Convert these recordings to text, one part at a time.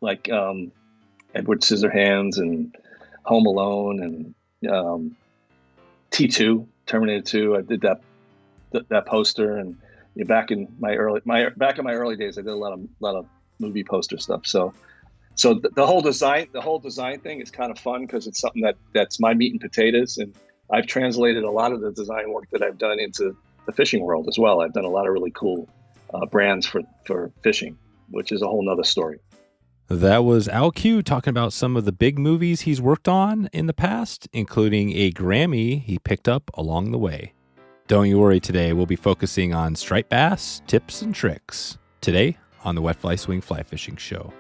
like Edward Scissorhands and Home Alone and Terminator 2. I did that poster, and back in my early days, I did a lot of movie poster stuff. So the whole design thing is kind of fun because it's something that's my meat and potatoes, and I've translated a lot of the design work that I've done into the fishing world as well. I've done a lot of really cool brands for fishing, which is a whole nother story. That was Al Q talking about some of the big movies he's worked on in the past, including a Grammy he picked up along the way. Don't you worry, today we'll be focusing on striped bass, tips, and tricks. Today on the Wet Fly Swing Fly Fishing Show.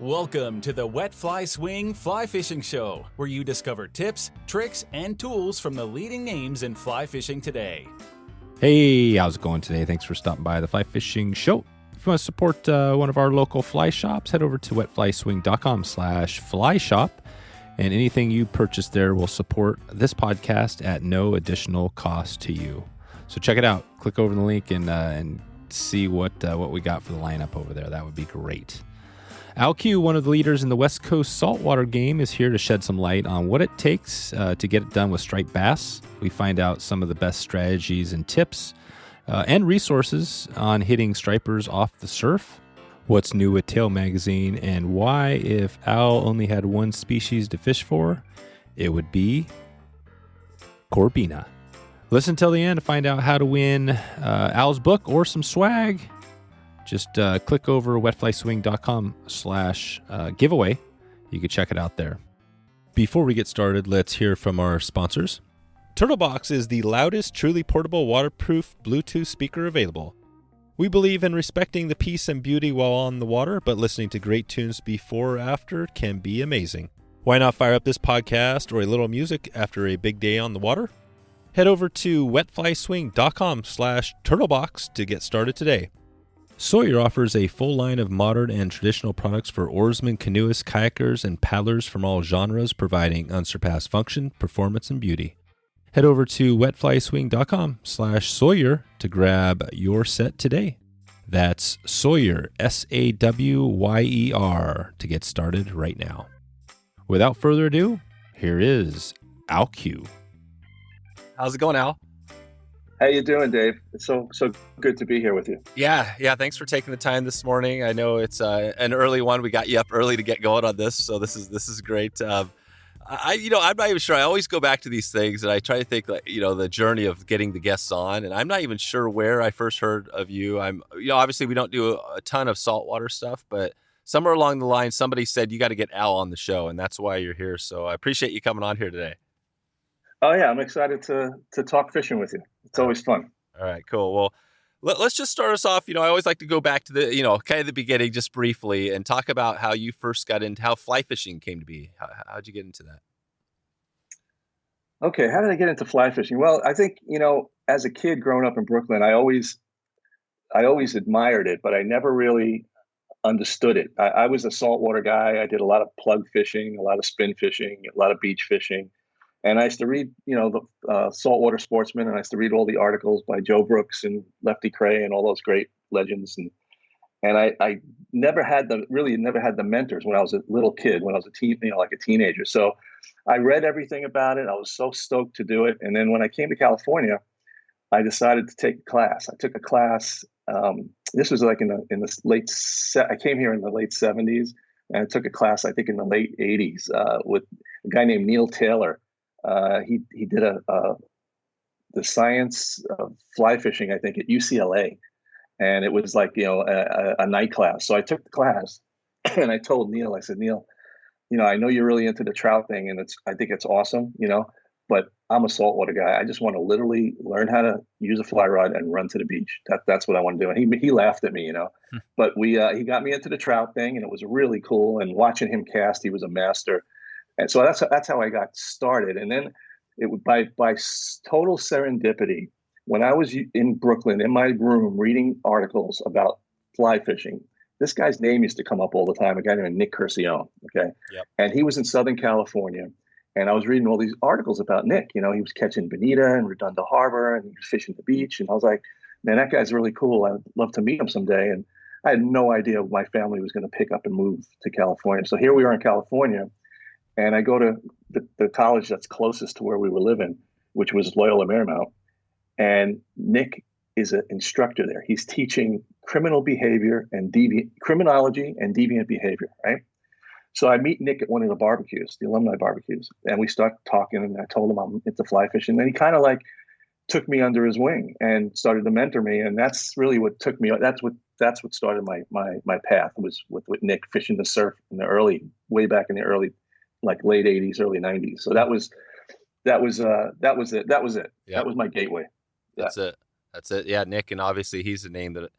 Welcome to the Wet Fly Swing Fly Fishing Show, where you discover tips, tricks, and tools from the leading names in fly fishing today. Hey, how's it going today? Thanks for stopping by the Fly Fishing Show. If you want to support one of our local fly shops, head over to wetflyswing.com/fly shop. And anything you purchase there will support this podcast at no additional cost to you. So check it out. Click over the link and see what we got for the lineup over there. That would be great. Al Q, one of the leaders in the West Coast saltwater game, is here to shed some light on what it takes to get it done with striped bass. We find out some of the best strategies and tips and resources on hitting stripers off the surf. What's new with Tail Magazine, and why, if Al only had one species to fish for, it would be Corbina. Listen till the end to find out how to win Al's book or some swag. Just click over wetflyswing.com/giveaway. You can check it out there. Before we get started, let's hear from our sponsors. Turtlebox is the loudest, truly portable, waterproof Bluetooth speaker available. We believe in respecting the peace and beauty while on the water, but listening to great tunes before or after can be amazing. Why not fire up this podcast or a little music after a big day on the water? Head over to wetflyswing.com/turtlebox to get started today. Sawyer offers a full line of modern and traditional products for oarsmen, canoeists, kayakers, and paddlers from all genres, providing unsurpassed function, performance, and beauty. Head over to wetflyswing.com/Sawyer to grab your set today. That's Sawyer, Sawyer, to get started right now. Without further ado, here is Al Q. How's it going, Al? How you doing, Dave? It's so good to be here with you. Yeah. Thanks for taking the time this morning. I know it's an early one. We got you up early to get going on this, so this is great. I'm not even sure. I always go back to these things, and I try to think, like, the journey of getting the guests on. And I'm not even sure where I first heard of you. Obviously we don't do a ton of saltwater stuff, but somewhere along the line, somebody said you got to get Al on the show, and that's why you're here. So I appreciate you coming on here today. Oh yeah, I'm excited to talk fishing with you. It's always fun. All right, cool. Well, let's just start us off. I always like to go back to the, kind of the beginning just briefly and talk about how you first got into how fly fishing came to be. How'd you get into that? Okay, how did I get into fly fishing? Well, I think, as a kid growing up in Brooklyn, I always admired it, but I never really understood it. I was a saltwater guy. I did a lot of plug fishing, a lot of spin fishing, a lot of beach fishing. And I used to read, the Saltwater Sportsman, and I used to read all the articles by Joe Brooks and Lefty Kreh and all those great legends. And I never had the mentors when I was a little kid, when I was a teenager. So I read everything about it. I was so stoked to do it. And then when I came to California, I decided to take a class. I took a class. This was like in the I came here in the late 70s, and I took a class, I think, in the late 80s with a guy named Neil Taylor. He did the science of fly fishing, I think, at UCLA. And it was like, a night class. So I took the class and I told Neil, I said, Neil, I know you're really into the trout thing, and I think it's awesome, but I'm a saltwater guy. I just want to literally learn how to use a fly rod and run to the beach. That's what I want to do. And he laughed at me, but he got me into the trout thing, and it was really cool. And watching him cast, he was a master. And so that's how I got started. And then by total serendipity, when I was in Brooklyn in my room reading articles about fly fishing, this guy's name used to come up all the time, a guy named Nick Curcione. Okay. Yep. And he was in Southern California. And I was reading all these articles about Nick. He was catching bonita in Redondo Harbor, and he was fishing the beach. And I was like, man, that guy's really cool. I'd love to meet him someday. And I had no idea my family was going to pick up and move to California. So here we are in California, and I go to the college that's closest to where we were living, which was Loyola Marymount. And Nick is an instructor there. He's teaching criminal behavior and criminology and deviant behavior, right? So I meet Nick at one of the barbecues, the alumni barbecues, and we start talking. And I told him I'm into fly fishing, and he kind of like took me under his wing and started to mentor me. And that's really what took me. That's what started my path, was with Nick fishing the surf in the way back in the early, like late '80s, early '90s. So that was it. That was it. Yeah. That was my gateway. That's it. Yeah, Nick, and obviously he's a name that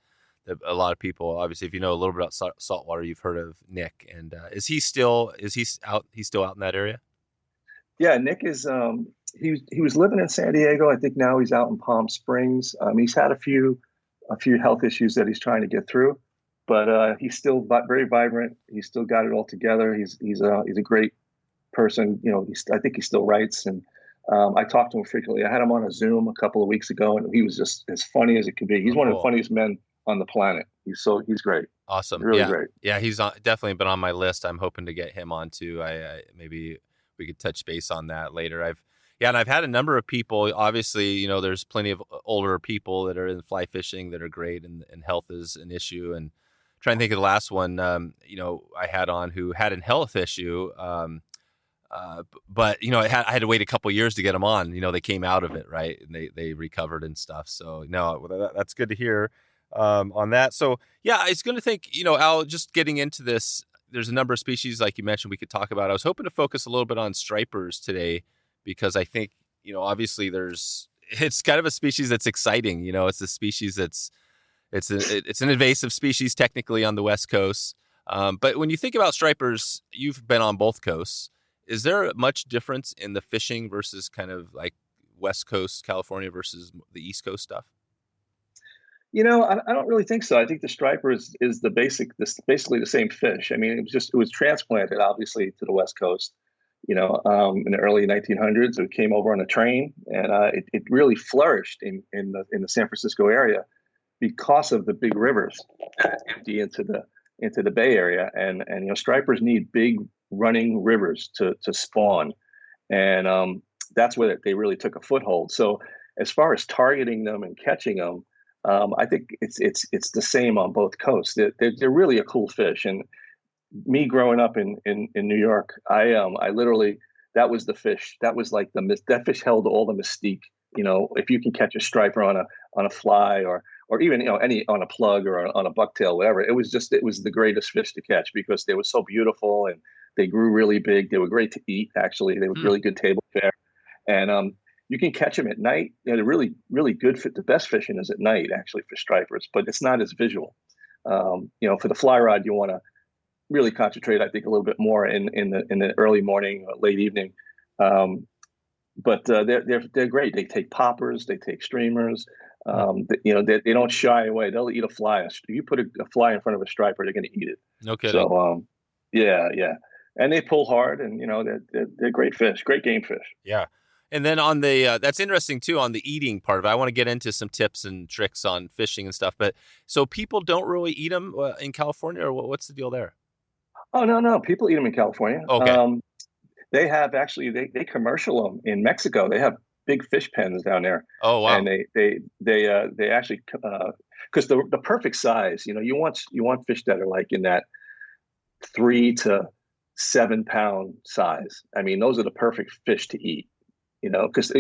a lot of people, obviously, if you know a little bit about saltwater, you've heard of Nick. And is he out? He's still out in that area? Yeah, Nick is. He was living in San Diego. I think now he's out in Palm Springs. He's had a few health issues that he's trying to get through, but he's still very vibrant. He's still got it all together. He's a great person. You know, I think he still writes, and I talked to him frequently. I had him on a Zoom a couple of weeks ago, and he was just as funny as it could be. He's one of the funniest men on the planet. He's great. Awesome. Really great. Yeah, he's definitely been on my list. I'm hoping to get him on too. I maybe we could touch base on that later. And I've had a number of people. Obviously, you know, there's plenty of older people that are in fly fishing that are great, and health is an issue. And I'm trying to think of the last one, you know, I had on who had a health issue. But you know, I had to wait a couple of years to get them on. You know, they came out of it, right, and they recovered and stuff. So no, that's good to hear on that. So yeah, I was going to think, you know, Al, just getting into this, there's a number of species like you mentioned we could talk about. I was hoping to focus a little bit on stripers today, because I think, you know, obviously it's kind of a species that's exciting. You know, it's a species it's an invasive species technically on the West Coast. But when you think about stripers, you've been on both coasts. Is there much difference in the fishing versus kind of like West Coast California versus the East Coast stuff? You know, I don't really think so. I think the striper is basically the same fish. I mean, it was transplanted obviously to the West Coast, you know, in the early 1900s. It came over on a train, and it really flourished in the San Francisco area because of the big rivers that empty into the Bay Area, and you know, stripers need big running rivers to spawn, and that's where they really took a foothold. So as far as targeting them and catching them, I think it's the same on both coasts. They're really a cool fish. And me growing up in New York, I literally, that was the fish. That was like that fish held all the mystique. You know, if you can catch a striper on a fly, or even, you know, any on a plug or on a bucktail, whatever, it was the greatest fish to catch, because they were so beautiful and they grew really big. They were great to eat. Actually, they were really good table fare, and you can catch them at night. You know, they're really, really good. The best fishing is at night, actually, for stripers, but it's not as visual. You know, for the fly rod, you want to really concentrate, I think, a little bit more in the early morning, late evening. But they're great. They take poppers, they take streamers. You know, they don't shy away. They'll eat a fly. If you put a fly in front of a striper, they're going to eat it. No kidding. So yeah, and they pull hard, and you know, they're great fish, great game fish. Yeah. And then on the that's interesting too, on the eating part of it. I want to get into some tips and tricks on fishing and stuff. But so people don't really eat them in California, or what's the deal there? Oh no, people eat them in California. Okay. They have actually they commercial them in Mexico. They have big fish pens down there. Oh wow. And they actually, because the perfect size, you know, you want fish that are like in that 3 to 7 pound size. I mean, those are the perfect fish to eat. You know, because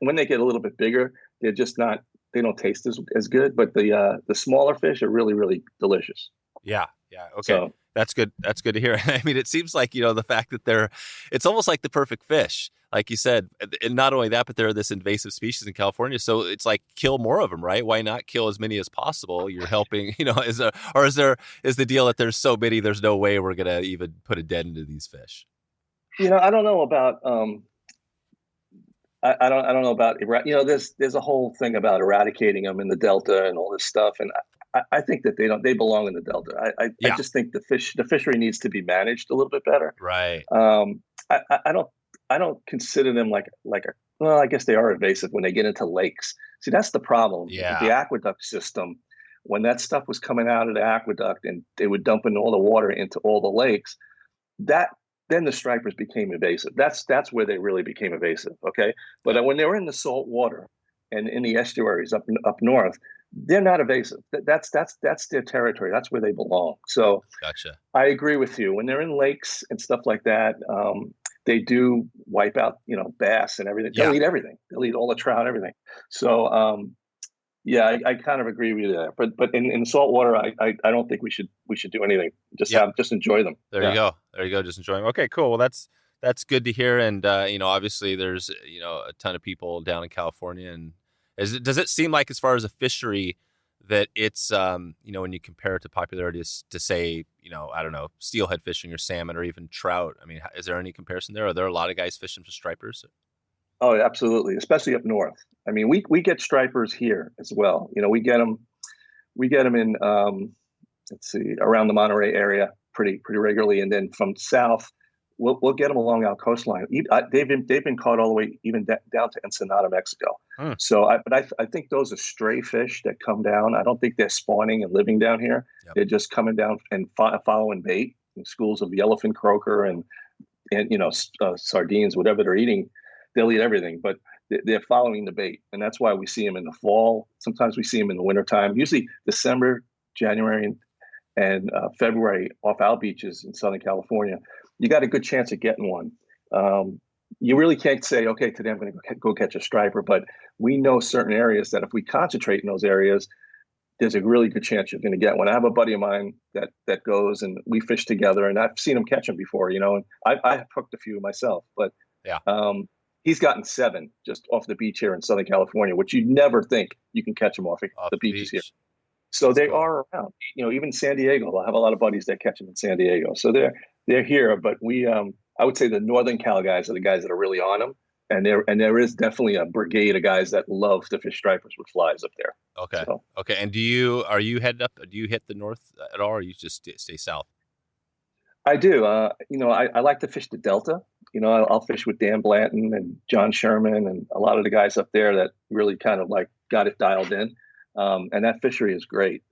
when they get a little bit bigger, they're just not. They don't taste as good. But the smaller fish are really, really delicious. Yeah. Okay, so that's good. That's good to hear. I mean, it seems like, you know, the fact that it's almost like the perfect fish, like you said. And not only that, but they're this invasive species in California. So it's like, kill more of them, right? Why not kill as many as possible? You're helping. You know, is the deal that there's so many, there's no way we're gonna even put a dent into these fish? You know, I don't know about. I don't know about, you know, there's a whole thing about eradicating them in the Delta and all this stuff, and I think that they belong in the Delta. I just think the fishery needs to be managed a little bit better. Right. I don't consider them like well, I guess they are invasive when they get into lakes. See, that's the problem. Yeah. The aqueduct system, when that stuff was coming out of the aqueduct and they would dump in all the water into all the lakes, then the stripers became invasive. That's where they really became invasive. Okay, but when they were in the salt water and in the estuaries up north, they're not invasive. That's their territory. That's where they belong. So Gotcha. I agree with you. When they're in lakes and stuff like that, they do wipe out, bass and everything. They'll eat everything. They'll eat all the trout, everything. So yeah, I kind of agree with you there. But in salt water, I don't think we should do anything. Just enjoy them. There you go. There you go. Just enjoy them. Okay, cool. Well, that's good to hear. And obviously there's a ton of people down in California. And does it seem like, as far as a fishery, that it's when you compare it to popularity to say, I don't know, steelhead fishing or salmon or even trout? I mean, is there any comparison there? Are there a lot of guys fishing for stripers? Oh, absolutely, especially up north. I mean, we get stripers here as well. We get them in around the Monterey area pretty regularly, and then from south, we'll get them along our coastline. They've been caught all the way even down to Ensenada, Mexico. So, I think those are stray fish that come down. I don't think they're spawning and living down here. Yep. They're just coming down and following bait in schools of yellowfin croaker and sardines, whatever they're eating. They'll eat everything, but they're following the bait. And that's why we see them in the fall. Sometimes we see them in the wintertime, usually December, January, and February off our beaches in Southern California. You got a good chance of getting one. You really can't say, okay, today I'm going to go catch a striper, but we know certain areas that if we concentrate in those areas, there's a really good chance you're going to get one. I have a buddy of mine that goes, and we fish together, and I've seen him catch them before, and I've hooked a few myself, but yeah. He's gotten 7 just off the beach here in Southern California, which you'd never think you can catch them off the beaches here. So that's cool. Are around, even San Diego. I have a lot of buddies that catch them in San Diego. So they're here, but I would say the Northern Cal guys are the guys that are really on them. And there is definitely a brigade of guys that love to fish stripers with flies up there. Okay. So. Okay. And are you headed up? Do you hit the north at all, or you just stay south? I do. I like to fish the Delta. I'll fish with Dan Blanton and John Sherman and a lot of the guys up there that really kind of like got it dialed in. And that fishery is great.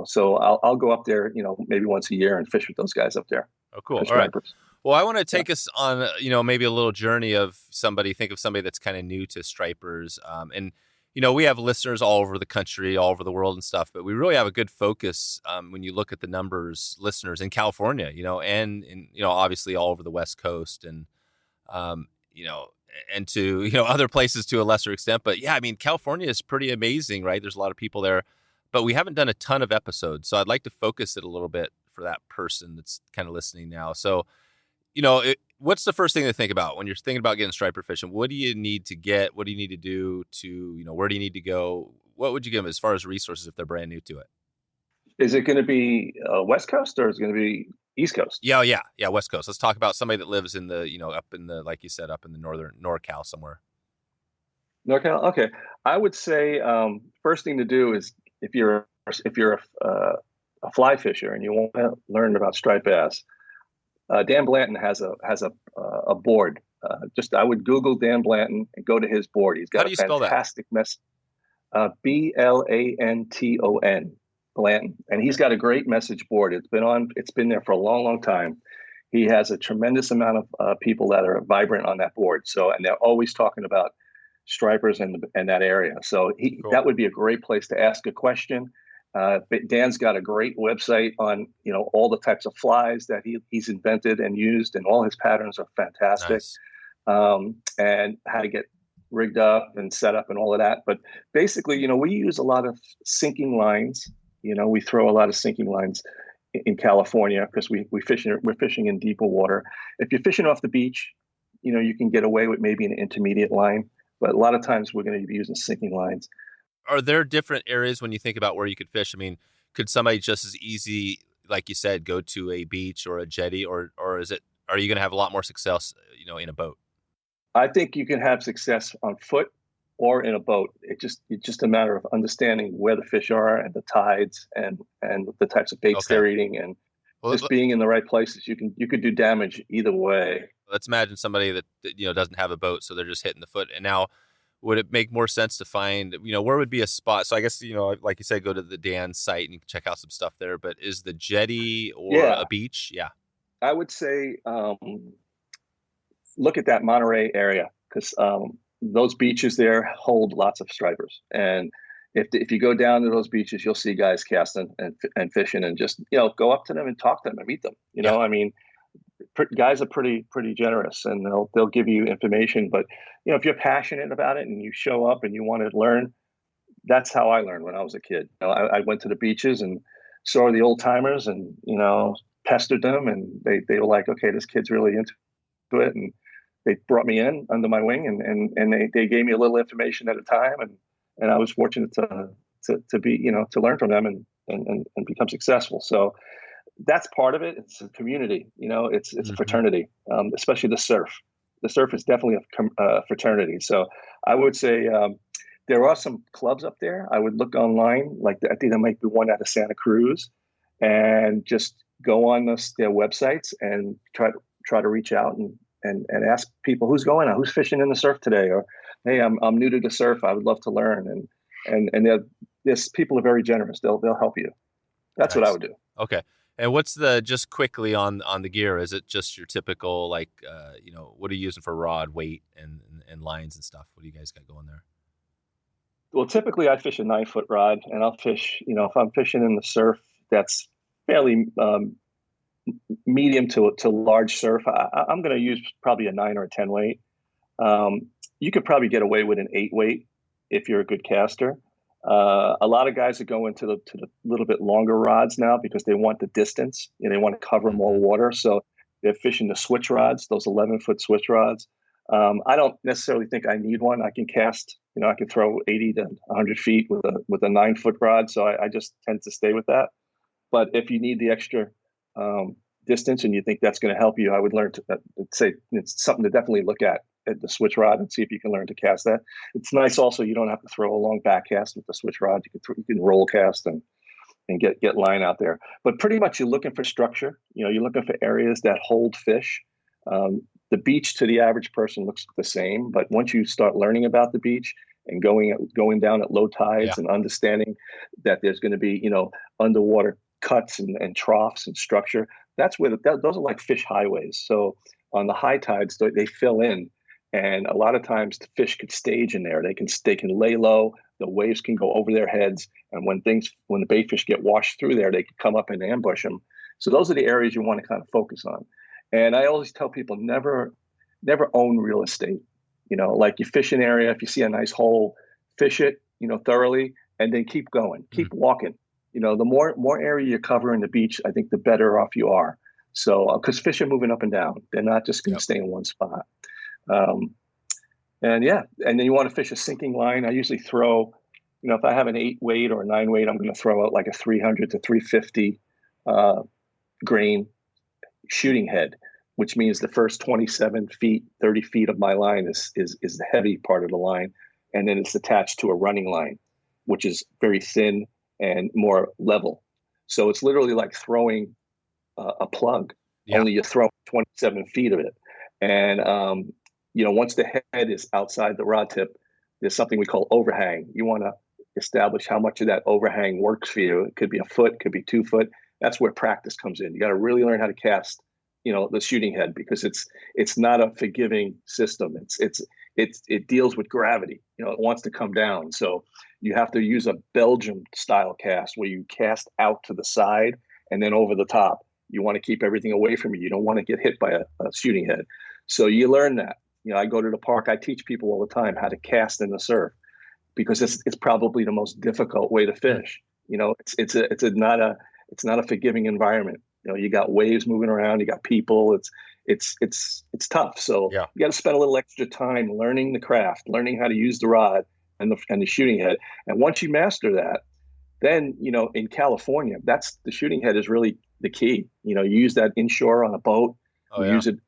So I'll go up there, maybe once a year and fish with those guys up there. Oh, cool. All right. Well, I want to take us on, maybe a little journey of somebody that's kind of new to stripers. And we have listeners all over the country, all over the world and stuff, but we really have a good focus when you look at the numbers, listeners in California, and obviously all over the West Coast and, and to, other places to a lesser extent. But yeah, I mean, California is pretty amazing, right? There's a lot of people there, but we haven't done a ton of episodes. So I'd like to focus it a little bit for that person that's kind of listening now. So, what's the first thing to think about when you're thinking about getting striper fishing? What do you need to get? What do you need to do to, where do you need to go? What would you give them as far as resources if they're brand new to it? Is it going to be West Coast or is it going to be East Coast? Yeah, West Coast. Let's talk about somebody that lives in the, up in the, like you said, up in the northern NorCal somewhere. NorCal, okay. I would say first thing to do is if you're a fly fisher and you want to learn about striped bass, Dan Blanton has a board. I would Google Dan Blanton and go to his board. He's got How do you spell fantastic message. Blanton, Blanton, and he's got a great message board. It's been there for a long, long time. He has a tremendous amount of people that are vibrant on that board. So, and they're always talking about stripers in that area. So Cool. That would be a great place to ask a question. Dan's got a great website on, all the types of flies that he's invented and used, and all his patterns are fantastic. Nice. And how to get rigged up and set up and all of that. But basically, we use a lot of sinking lines. We throw a lot of sinking lines in California because we're fishing in deeper water. If you're fishing off the beach, you can get away with maybe an intermediate line, but a lot of times we're going to be using sinking lines. Are there different areas when you think about where you could fish? I mean, could somebody just as easy, like you said, go to a beach or a jetty, or are you going to have a lot more success, in a boat? I think you can have success on foot or in a boat. It's just a matter of understanding where the fish are and the tides and the types of baits they're eating, and just being in the right places. You could do damage either way. Let's imagine somebody that doesn't have a boat, so they're just hitting the foot. And now, would it make more sense to find, where would be a spot? So I guess, like you said, go to the Dan site and you can check out some stuff there, but is the jetty or Yeah, a beach? Yeah. I would say look at that Monterey area, because those beaches there hold lots of stripers. And if you go down to those beaches, you'll see guys casting and fishing, and just go up to them and talk to them and meet them. Yeah. I mean, guys are pretty generous, and they'll give you information. But if you're passionate about it and you show up and you want to learn, that's how I learned when I was a kid. I went to the beaches and saw the old timers, and pestered them, and they were like, okay, this kid's really into it, and they brought me in under my wing, and they gave me a little information at a time, and I was fortunate to be to learn from them and become successful. So that's part of it. It's a community, it's a fraternity, especially the surf. The surf is definitely a fraternity. So I would say there are some clubs up there. I would look online, like I think there might be one out of Santa Cruz, and just go on their websites and try to reach out and ask people who's going on, who's fishing in the surf today, or hey, I'm new to the surf, I would love to learn. And there's people are very generous. They'll help you. That's Nice. What I would do. Okay. And what's just quickly on the gear? Is it just your typical, what are you using for rod, weight, and lines and stuff? What do you guys got going there? Well, typically I fish a 9-foot rod, and I'll fish, if I'm fishing in the surf, that's fairly medium to large surf. I'm going to use probably a 9 or a 10 weight. You could probably get away with an 8 weight if you're a good caster. A lot of guys are going to the little bit longer rods now because they want the distance and they want to cover more water. So they're fishing the switch rods, those 11-foot switch rods. I don't necessarily think I need one. I can cast, I can throw 80 to 100 feet with a 9-foot rod. So I just tend to stay with that. But if you need the extra distance and you think that's going to help you, I would learn to say it's something to definitely look at the switch rod and see if you can learn to cast that. It's nice also, you don't have to throw a long back cast with the switch rod. You can roll cast and get line out there. But pretty much you're looking for structure. You're looking for areas that hold fish. The beach to the average person looks the same, but once you start learning about the beach and going down at low tides and understanding that there's going to be underwater cuts and troughs and structure, that's where those are like fish highways. So on the high tides, they fill in, and a lot of times the fish could stage in there. They can lay low. The waves can go over their heads, and when the bait fish get washed through there, they can come up and ambush them. So those are the areas you want to kind of focus on. And I always tell people never own real estate. Like you fish an area, if you see a nice hole, fish it, thoroughly, and then keep going, keep walking. The more area you cover in the beach, I think the better off you are. So, because fish are moving up and down, they're not just going to stay in one spot. And then you want to fish a sinking line. I usually throw, if I have an 8 weight or a 9 weight, I'm going to throw out like a 300 to 350 grain shooting head, which means the first 27 feet, 30 feet of my line is the heavy part of the line. And then it's attached to a running line, which is very thin and more level. So it's literally like throwing a plug, only you throw 27 feet of it. And, once the head is outside the rod tip, there's something we call overhang. You want to establish how much of that overhang works for you. It could be a foot, could be 2 foot. That's where practice comes in. You got to really learn how to cast, the shooting head, because it's not a forgiving system. It deals with gravity. It wants to come down. So you have to use a Belgium style cast where you cast out to the side and then over the top. You want to keep everything away from you. You don't want to get hit by a shooting head. So you learn that. I go to the park. I teach people all the time how to cast in the surf, because it's probably the most difficult way to fish. It's not a forgiving environment. You got waves moving around. You got people. It's tough. So you got to spend a little extra time learning the craft, learning how to use the rod and the shooting head. And once you master that, then in California, that's the shooting head is really the key. You use that inshore on a boat. Use it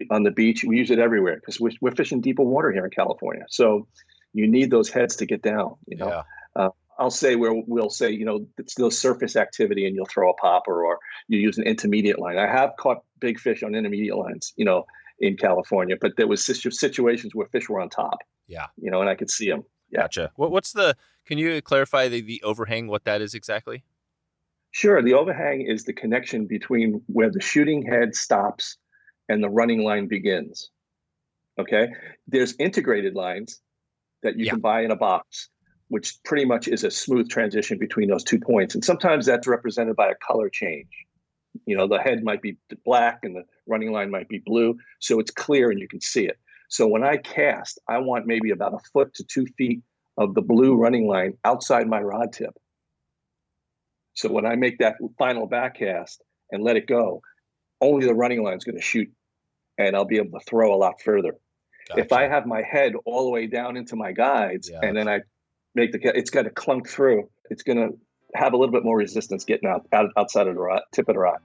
on the beach. We use it everywhere because we're fishing deeper water here in California. So you need those heads to get down. I'll say we'll say, it's still surface activity and you'll throw a popper or you use an intermediate line. I have caught big fish on intermediate lines, in California, but there was situations where fish were on top. Yeah. And I could see them. Yeah. Gotcha. Can you clarify the overhang, what that is exactly? Sure. The overhang is the connection between where the shooting head stops and the running line begins. Okay. There's integrated lines that you can buy in a box, which pretty much is a smooth transition between those 2 points. And sometimes that's represented by a color change. The head might be black and the running line might be blue. So it's clear and you can see it. So when I cast, I want maybe about 1 foot to 2 feet of the blue running line outside my rod tip. So when I make that final back cast and let it go, only the running line is going to shoot, and I'll be able to throw a lot further. Gotcha. If I have my head all the way down into my guides and then I make it's got to clunk through, it's going to have a little bit more resistance getting outside of the rod, tip of the rod.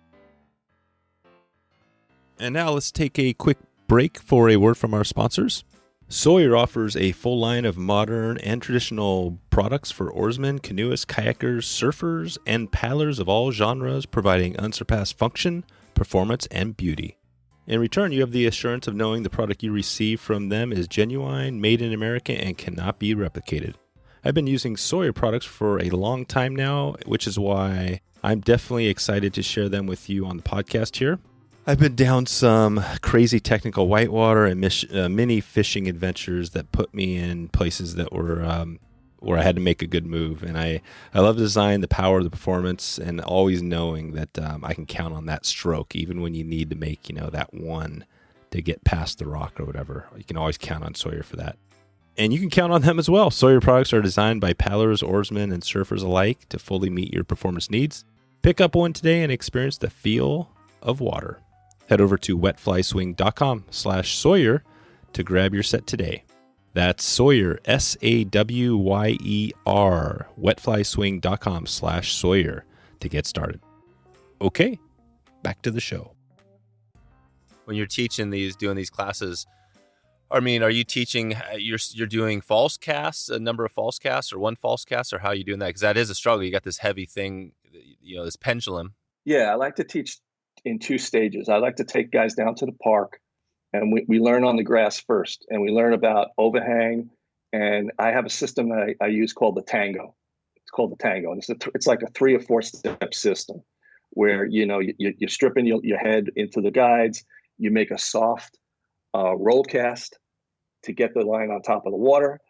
And now let's take a quick break for a word from our sponsors. Sawyer offers a full line of modern and traditional products for oarsmen, canoeists, kayakers, surfers, and paddlers of all genres, providing unsurpassed function, performance, and beauty. In return, you have the assurance of knowing the product you receive from them is genuine, made in America, and cannot be replicated. I've been using Sawyer products for a long time now, which is why I'm definitely excited to share them with you on the podcast here. I've been down some crazy technical whitewater and mini fishing adventures that put me in places that were where I had to make a good move. And I love the design, the power, the performance, and always knowing that I can count on that stroke, even when you need to make, that one to get past the rock or whatever. You can always count on Sawyer for that. And you can count on them as well. Sawyer products are designed by paddlers, oarsmen, and surfers alike to fully meet your performance needs. Pick up one today and experience the feel of water. Head over to wetflyswing.com/Sawyer to grab your set today. That's Sawyer, SAWYER, wetflyswing.com/Sawyer to get started. Okay, back to the show. When you're teaching doing these classes, are you teaching, you're doing false casts, a number of false casts or one false cast, or how are you doing that? Because that is a struggle. You got this heavy thing, this pendulum. Yeah, I like to teach in 2 stages. I like to take guys down to the park, and we learn on the grass first, and we learn about overhang. And I have a system that I use called the tango. It's called the tango, and it's like a 3 or 4 step system where you're stripping your head into the guides. You make a soft roll cast to get the line on top of the water.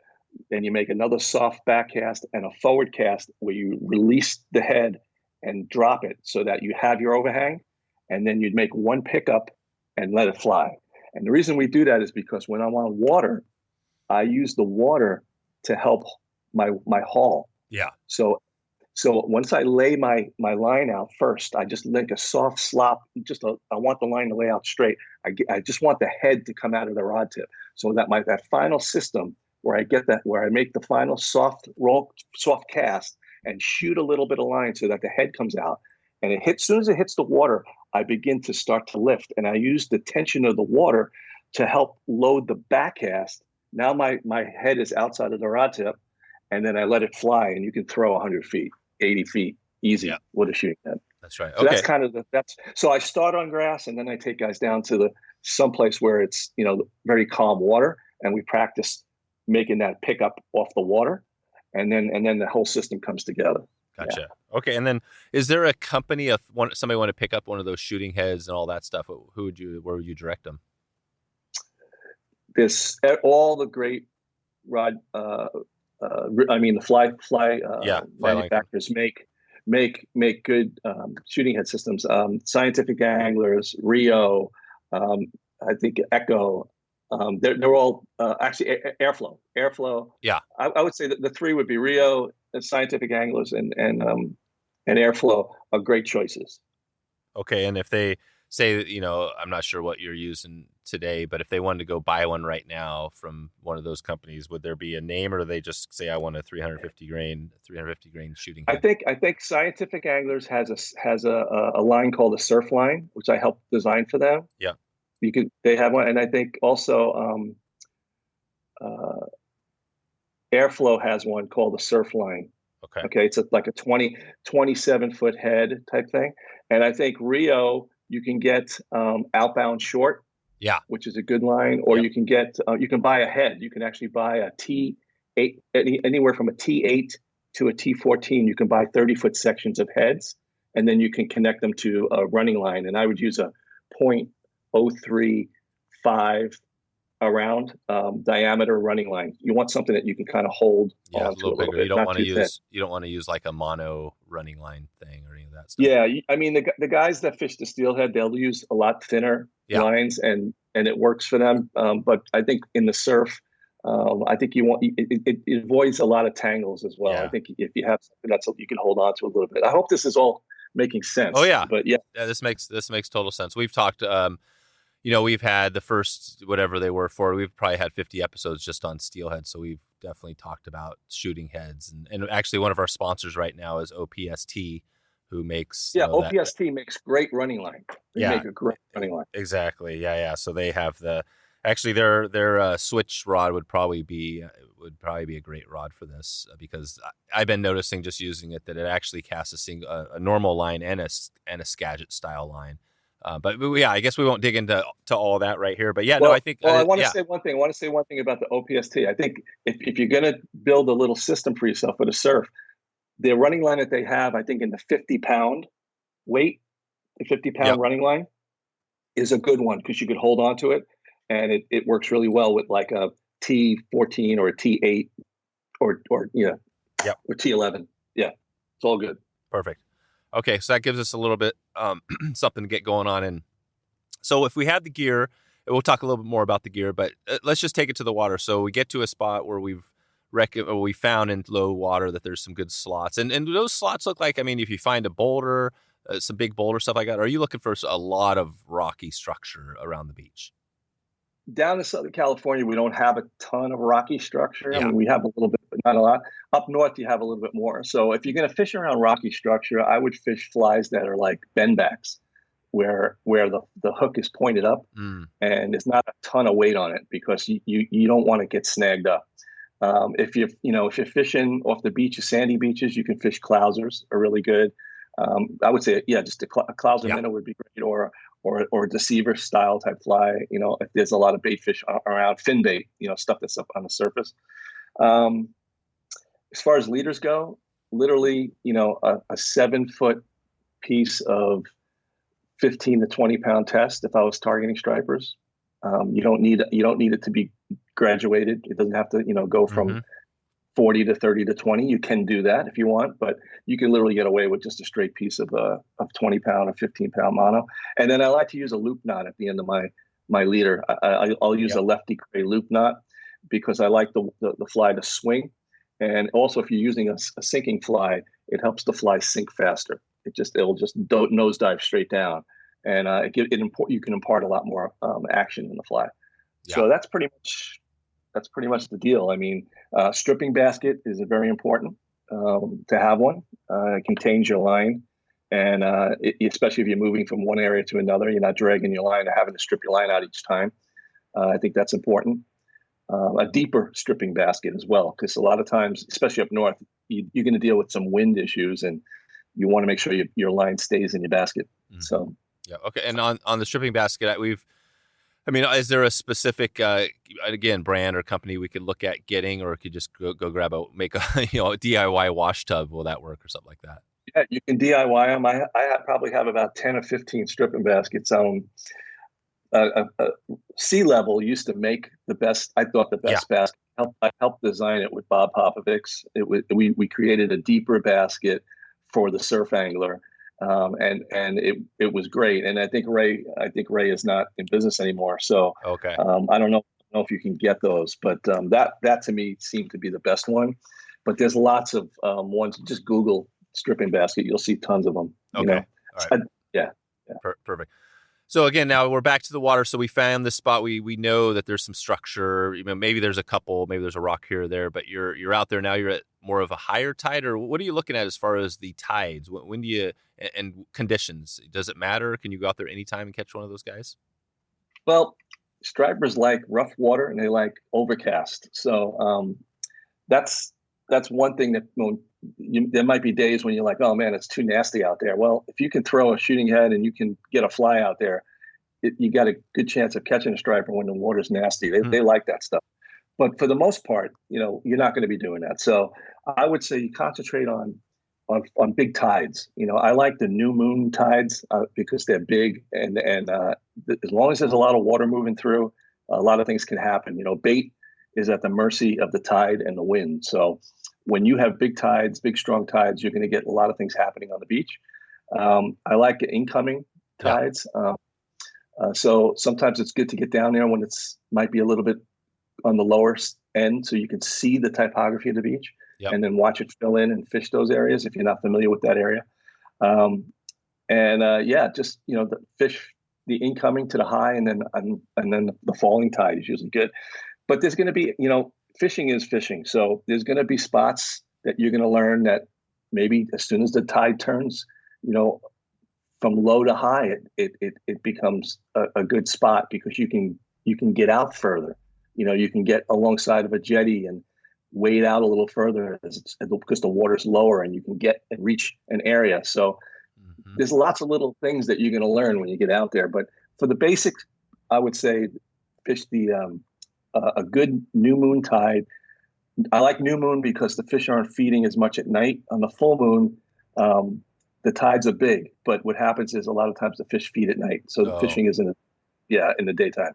Then you make another soft back cast and a forward cast where you release the head and drop it so that you have your overhang. And then you'd make one pickup and let it fly. And the reason we do that is because when I'm on water, I use the water to help my haul. Yeah. So once I lay my line out first, I just make a soft slop. I want the line to lay out straight. I just want the head to come out of the rod tip, so that that final system where I make the final soft cast and shoot a little bit of line so that the head comes out. And as soon as it hits the water, I begin to start to lift. And I use the tension of the water to help load the back cast. Now my head is outside of the rod tip, and then I let it fly, and you can throw 100 feet, 80 feet, easy with a shooting head. That's right. So that's kind of so I start on grass, and then I take guys down to someplace where it's, very calm water, and we practice making that pickup off the water. And then the whole system comes together. Gotcha. Yeah. Okay. And then is there a company, somebody want to pick up one of those shooting heads and all that stuff? Where would you direct them? All the great rod, the fly manufacturers make good shooting head systems. Scientific Anglers, Rio, I think Echo. They're all actually Airflow. Yeah, I would say that the 3 would be Rio, Scientific Anglers, and Airflow are great choices. Okay, and if they say, I'm not sure what you're using today, but if they wanted to go buy one right now from one of those companies, would there be a name, or do they just say I want a 350 grain shooting head? I think Scientific Anglers has a line called a surf line, which I helped design for them. Yeah. They have one, and I think also Airflow has one called the surf line. Okay, it's like a 27 foot head type thing, and I think Rio you can get outbound short, Yeah. which is a good line, or Yep. you can buy a head. You can actually buy a T8, anywhere from a T8 to a T14. You can buy 30-foot sections of heads, and then you can connect them to a running line. And I would use a .035 around diameter running line. You want something that you can kind of hold Yeah, a onto little bigger. bit, You don't not want to too thin. use like a mono running line thing or any of that stuff. Yeah, I mean the guys that fish the steelhead, they'll use a lot thinner Yeah. lines, and it works for them. But I think in the surf, I think it avoids a lot of tangles as well. Yeah. I think if you have something that's you can hold on to a little bit. I hope this is all making sense. Oh yeah, but yeah, this makes total sense. We've talked. We've had the first whatever they were for. We've probably had 50 episodes just on steelhead, so we've definitely talked about shooting heads. And actually, one of our sponsors right now is OPST, who makes OPST makes great running line. They make a great running line. Exactly. Yeah. So they have their switch rod would probably be a great rod for this, because I've been noticing just using it that it actually casts a normal line and a Skagit style line. But yeah, I guess we won't dig into all that right here. But yeah, I think. Well, I want to say one thing. I want to say one thing about the OPST. I think if you're going to build a little system for yourself for the surf, the running line that they have, I think in the 50-pound weight, the 50-pound running line is a good one, because you could hold on to it, and it works really well with like a T14 or a T8 or T11. Yeah, it's all good. Perfect. Okay, so that gives us a little bit something to get going on. And so if we had the gear, we'll talk a little bit more about the gear, but let's just take it to the water. So we get to a spot where we found in low water that there's some good slots. And those slots look like, I mean, if you find a boulder, some big boulder stuff like that, or are you looking for a lot of rocky structure around the beach? Down in Southern California, we don't have a ton of rocky structure. Yeah. I mean, we have a little bit, but not a lot. Up north, you have a little bit more. So if you're going to fish around rocky structure, I would fish flies that are like bendbacks, where the hook is pointed up and there's not a ton of weight on it, because you don't want to get snagged up. If you're fishing off the beaches, sandy beaches, you can fish clousers are really good. I would say, just a clouser minnow would be great, or a deceiver style type fly. If there's a lot of bait fish around, fin bait, stuff that's up on the surface. As far as leaders go, literally, a 7-foot piece of 15 to 20 pound test. If I was targeting stripers, you don't need it to be graduated. It doesn't have to, go from 40 to 30 to 20. You can do that if you want, but you can literally get away with just a straight piece of 20 pound or 15 pound mono. And then I like to use a loop knot at the end of my leader. I'll use a Lefty Kreh loop knot, because I like the fly to swing. And also, if you're using a sinking fly, it helps the fly sink faster. It'll just nosedive straight down, and you can impart a lot more action in the fly. Yeah. So that's pretty much the deal. I mean, stripping basket is very important to have one. It contains your line, and especially if you're moving from one area to another, you're not dragging your line or having to strip your line out each time. I think that's important. A deeper stripping basket as well, because a lot of times, especially up north, you're going to deal with some wind issues, and you want to make sure your line stays in your basket. So, yeah, okay. And on the stripping basket, is there a specific again brand or company we could look at getting, or could just go grab a DIY wash tub? Will that work, or something like that? Yeah, you can DIY them. I probably have about 10 or 15 stripping baskets. Sea Level used to make the best. I thought the best basket. I helped design it with Bob Popovic's. We created a deeper basket for the surf angler, and it was great. And I think Ray is not in business anymore. So okay, I don't know if you can get those, but that to me seemed to be the best one. But there's lots of ones. Just Google stripping basket, you'll see tons of them. Okay, all right. Yeah. Perfect. So again, now we're back to the water. So we found this spot. We know that there's some structure. Maybe there's a rock here or there. But you're out there now. You're at more of a higher tide, or what are you looking at as far as the tides? When do you and conditions? Does it matter? Can you go out there anytime and catch one of those guys? Well, stripers like rough water and they like overcast. So that's one thing that there might be days when you're like, oh man, it's too nasty out there. Well, if you can throw a shooting head and you can get a fly out there, you got a good chance of catching a striper when the water's nasty. They like that stuff. But for the most part, you're not going to be doing that. So I would say you concentrate on big tides. I like the new moon tides because they're big, and as long as there's a lot of water moving through, a lot of things can happen. Bait is at the mercy of the tide and the wind. So when you have big tides, big strong tides, you're going to get a lot of things happening on the beach. I like the incoming tides. So sometimes it's good to get down there when it's might be a little bit on the lower end, so you can see the topography of the beach. Yep. And then watch it fill in and fish those areas if you're not familiar with that area. Just the fish the incoming to the high, and then the falling tide is usually good. But there's going to be fishing is fishing, so there's going to be spots that you're going to learn that maybe as soon as the tide turns, from low to high, it becomes a good spot because you can get out further. You can get alongside of a jetty and wade out a little further because the water's lower, and you can get and reach an area. So there's lots of little things that you're going to learn when you get out there. But for the basics, I would say fish a good new moon tide. I like new moon because the fish aren't feeding as much at night. On the full moon, the tides are big, but what happens is a lot of times the fish feed at night. So the fishing is in the daytime.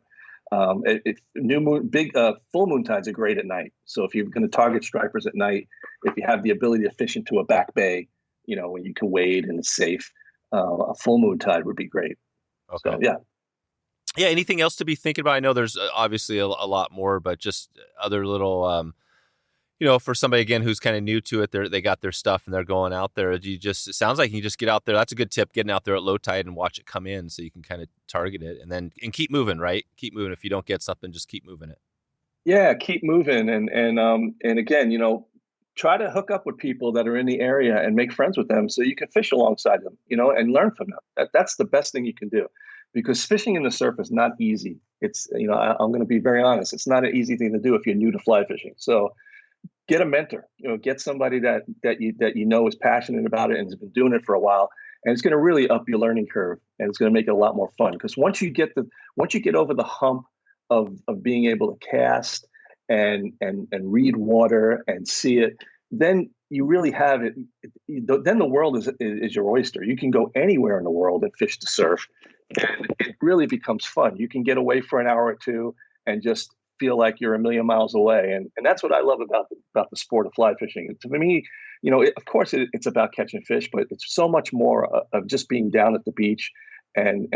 Full moon tides are great at night. So if you're going to target stripers at night, if you have the ability to fish into a back bay, when you can wade and it's safe, a full moon tide would be great. Okay. So, yeah. Yeah. Anything else to be thinking about? I know there's obviously a lot more, but just other little, for somebody again who's kind of new to it, they got their stuff and they're going out there. It sounds like you just get out there. That's a good tip, getting out there at low tide and watch it come in, so you can kind of target it and keep moving. Right, keep moving. If you don't get something, just keep moving it. Yeah, keep moving, and again, try to hook up with people that are in the area and make friends with them, so you can fish alongside them, and learn from them. That's the best thing you can do, because fishing in the surf is not easy. It's I'm going to be very honest. It's not an easy thing to do if you're new to fly fishing. So get a mentor, get somebody that you know is passionate about it and has been doing it for a while, and it's going to really up your learning curve, and it's going to make it a lot more fun. Because once you get over the hump of being able to cast and read water and see it, then you really have it. Then the world is your oyster. You can go anywhere in the world and fish the surf, and it really becomes fun. You can get away for an hour or two and just feel like you're a million miles away. And that's what I love about the sport of fly fishing. To me, of course it's about catching fish, but it's so much more of just being down at the beach and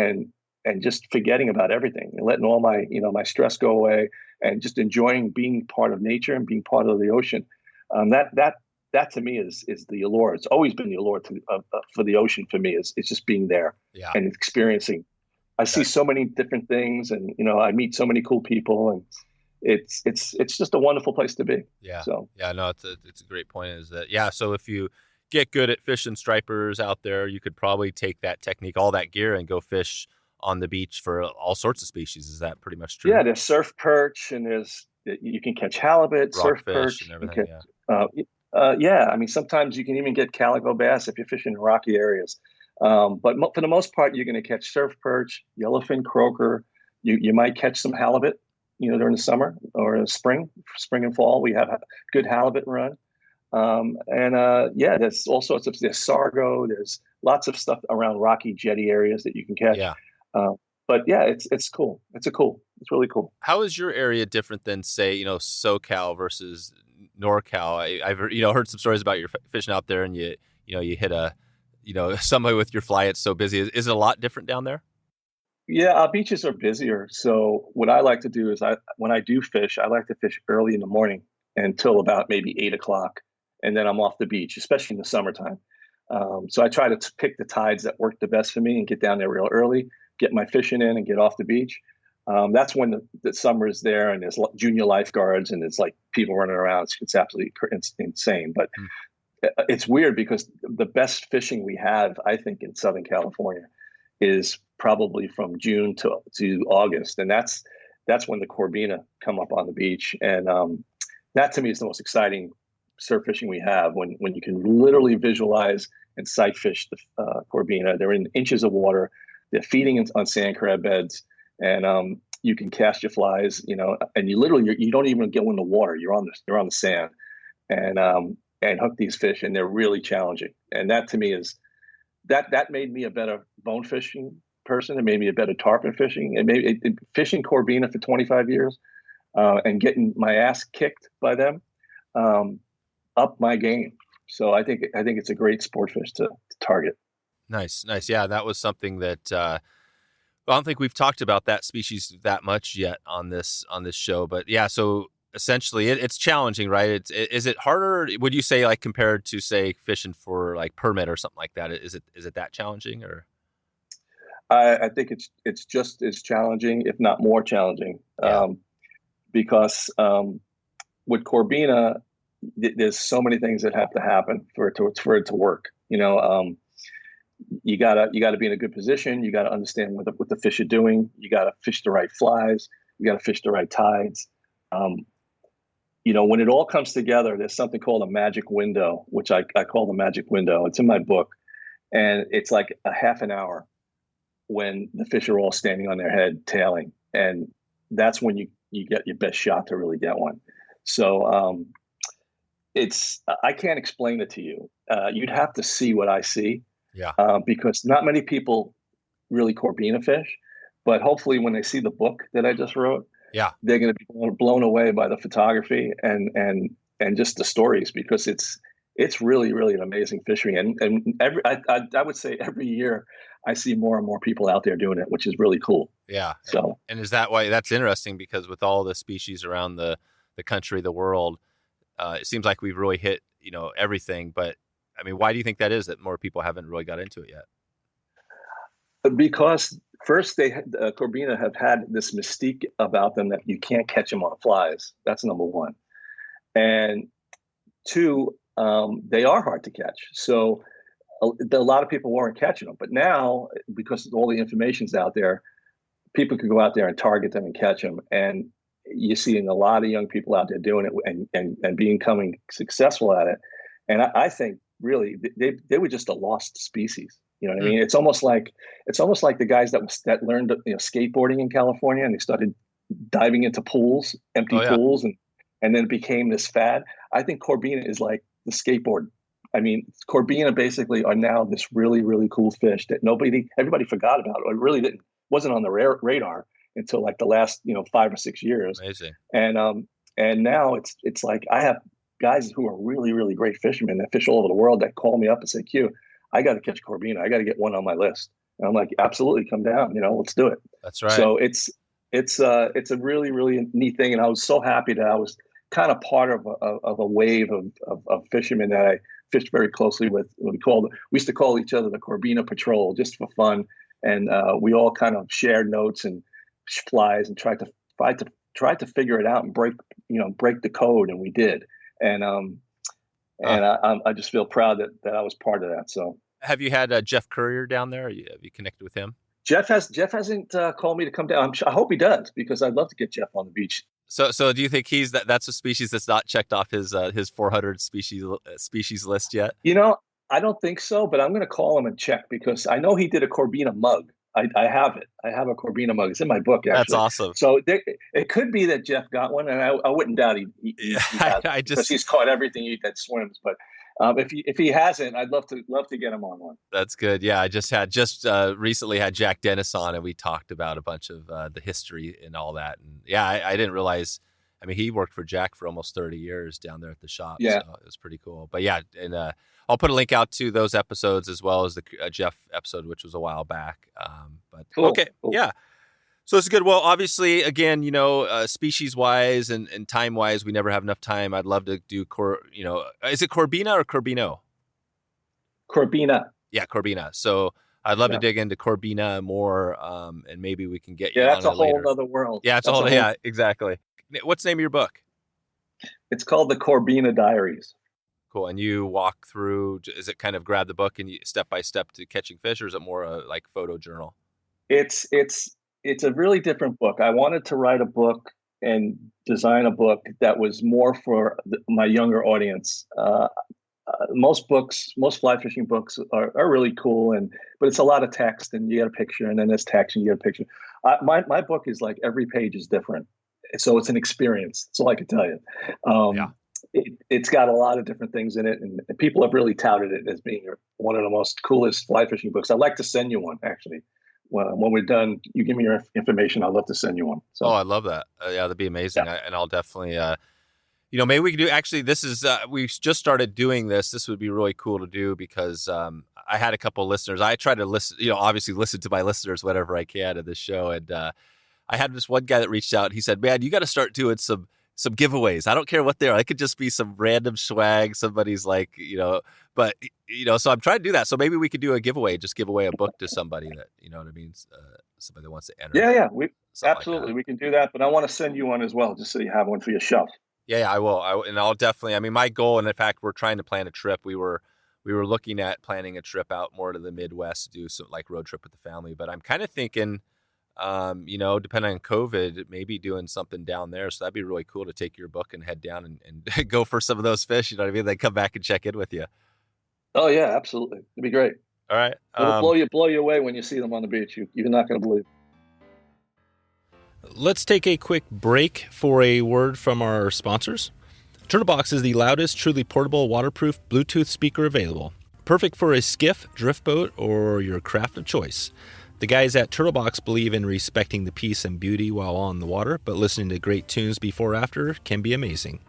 just forgetting about everything and letting all my, my stress go away and just enjoying being part of nature and being part of the ocean. That to me is the allure. It's always been the allure for the ocean for me. It's just being there and experiencing. I see so many different things, and I meet so many cool people, and it's just a wonderful place to be. Yeah. So no, it's a great point. Is that so if you get good at fishing stripers out there, you could probably take that technique, all that gear, and go fish on the beach for all sorts of species. Is that pretty much true? Yeah, there's surf perch, and you can catch halibut, surf perch, and everything. I mean, sometimes you can even get calico bass if you're fishing in rocky areas. But for the most part, you're going to catch surf perch, yellowfin croaker. You might catch some halibut, during the summer or spring and fall. We have a good halibut run. There's all sorts of, there's sargo, there's lots of stuff around rocky jetty areas that you can catch. Yeah. It's cool. It's really cool. How is your area different than, say, SoCal versus NorCal? I've heard some stories about your fishing out there, and you hit somebody with your fly. It's so busy. Is it a lot different down there? Yeah, our beaches are busier. So what I like to do is when I do fish, I like to fish early in the morning until about maybe 8:00, and then I'm off the beach, especially in the summertime. So I try to pick the tides that work the best for me and get down there real early, get my fishing in, and get off the beach. That's when the summer is there, and there's junior lifeguards, and it's like people running around. It's absolutely insane. But it's weird because the best fishing we have, I think, in Southern California is probably from June to August. And that's when the Corbina come up on the beach. And that to me is the most exciting surf fishing we have, when you can literally visualize and sight fish the Corbina. They're in inches of water. they're feeding on sand crab beds, and you can cast your flies, and you don't even go in the water. You're on the sand, and hook these fish, and they're really challenging. And that to me is that made me a better bone fishing person. It made me a better tarpon fishing. It made fishing Corbina for 25 years and getting my ass kicked by them up my game. So I think it's a great sport fish to target. Nice. Yeah, that was something that I don't think we've talked about that species that much yet on this show. But yeah, so essentially it's challenging, right? Is it harder, would you say, like compared to say fishing for like permit or something like that? Is it that challenging, or? I think it's just as challenging, if not more challenging, because with Corbina, there's so many things that have to happen for it to work. You gotta be in a good position. You gotta understand what the fish are doing. You gotta fish the right flies. You gotta fish the right tides. When it all comes together, there's something called a magic window, which I call the magic window. It's in my book, and it's like a half an hour when the fish are all standing on their head, tailing, and that's when you get your best shot to really get one. So I can't explain it to you. You'd have to see what I see. Yeah. Because not many people really Corbina fish, but hopefully when they see the book that I just wrote, they're going to be blown away by the photography and just the stories, because it's really, really an amazing fishery. And I would say every year I see more and more people out there doing it, which is really cool. Yeah. So, and is that why that's interesting? Because with all the species around the country, the world, it seems like we've really hit, everything. But I mean, why do you think that is, that more people haven't really got into it yet? Because first, Corbina have had this mystique about them that you can't catch them on flies. That's number one. And two, they are hard to catch. So a lot of people weren't catching them. But now, because all the information's out there, people can go out there and target them and catch them. And you're seeing a lot of young people out there doing it and becoming successful at it. And I think really they were just a lost species. You know what I mean? It's almost like the guys that learned skateboarding in California, and they started diving into pools, empty pools, and then it became this fad. I think Corbina is like the skateboard. I mean, Corbina basically are now this really, really cool fish that everybody forgot about, or really wasn't on the radar until like the last 5 or 6 years. Amazing. And now it's like I have guys who are really, really great fishermen that fish all over the world that call me up and say, Q, I got to catch Corbina. I got to get one on my list. And I'm like, absolutely, come down. Let's do it. That's right. So it's a really, really neat thing. And I was so happy that I was kind of part of a wave of fishermen that I fished very closely with. We used to call each other the Corbina Patrol, just for fun. And we all kind of shared notes and flies and tried to figure it out and break the code. And we did. And I just feel proud that I was part of that. So, have you had Jeff Currier down there? Have you connected with him? Jeff hasn't called me to come down. I hope he does, because I'd love to get Jeff on the beach. So do you think that's a species that's not checked off his 400 species list yet? I don't think so, but I'm going to call him and check, because I know he did a Corbina mug. I have it. I have a Corbina mug. It's in my book, actually. That's awesome. So it could be that Jeff got one, and I wouldn't doubt he has, because he's caught everything that swims. But if he hasn't, I'd love to get him on one. That's good. Yeah, I just recently had Jack Dennis on, and we talked about a bunch of the history and all that. And yeah, I didn't realize. I mean, he worked for Jack for almost 30 years down there at the shop. Yeah, so it was pretty cool. But yeah, and I'll put a link out to those episodes, as well as the Jeff episode, which was a while back. But cool. Okay, cool. Yeah. So it's good. Well, obviously, again, species wise and time wise, we never have enough time. I'd love to do is it Corbina or Corbino? Corbina. Yeah, Corbina. So I'd love to dig into Corbina more, and maybe we can get you on that's a whole later. other world. Yeah, it's a whole. Yeah, exactly. What's the name of your book? It's called the Corbina Diaries. Cool. And you walk through, is it kind of grab the book and you step by step to catching fish, or is it more like photo journal? It's a really different book. I wanted to write a book and design a book that was more for my younger audience. most fly fishing books are really cool, but it's a lot of text, and you get a picture, and then there's text, and you get a picture. My book is like every page is different, so it's an experience. That's all I can tell you. It's got a lot of different things in it, and people have really touted it as being one of the most coolest fly fishing books. I'd like to send you one, actually. When we're done, you give me your information. I'd love to send you one. So. Oh, I love that. Yeah, that'd be amazing. And I'll definitely, maybe we could do, actually, this is, we've just started doing this. This would be really cool to do because I had a couple of listeners. I try to listen, obviously listen to my listeners whenever I can in this show. And I had this one guy that reached out. He said, man, you got to start doing some giveaways. I don't care what they are. It could just be some random swag. Somebody's like, but, so I'm trying to do that. So maybe we could do a giveaway, just give away a book to somebody that, you know what I mean? Somebody that wants to enter. Yeah. Absolutely. We can do that. But I want to send you one as well, just so you have one for your shelf. Yeah, I will. I'll definitely, my goal, and in fact, we're trying to plan a trip. We were looking at planning a trip out more to the Midwest to do some like road trip with the family. But I'm kind of thinking, depending on COVID, maybe doing something down there. So that'd be really cool to take your book and head down and go for some of those fish. You know what I mean? They come back and check in with you. Oh yeah, absolutely. It'd be great. All right. It'll blow you away when you see them on the beach. You're not going to believe. Let's take a quick break for a word from our sponsors. Turtlebox is the loudest, truly portable, waterproof Bluetooth speaker available. Perfect for a skiff, drift boat, or your craft of choice. The guys at Turtlebox believe in respecting the peace and beauty while on the water, but listening to great tunes before or after can be amazing.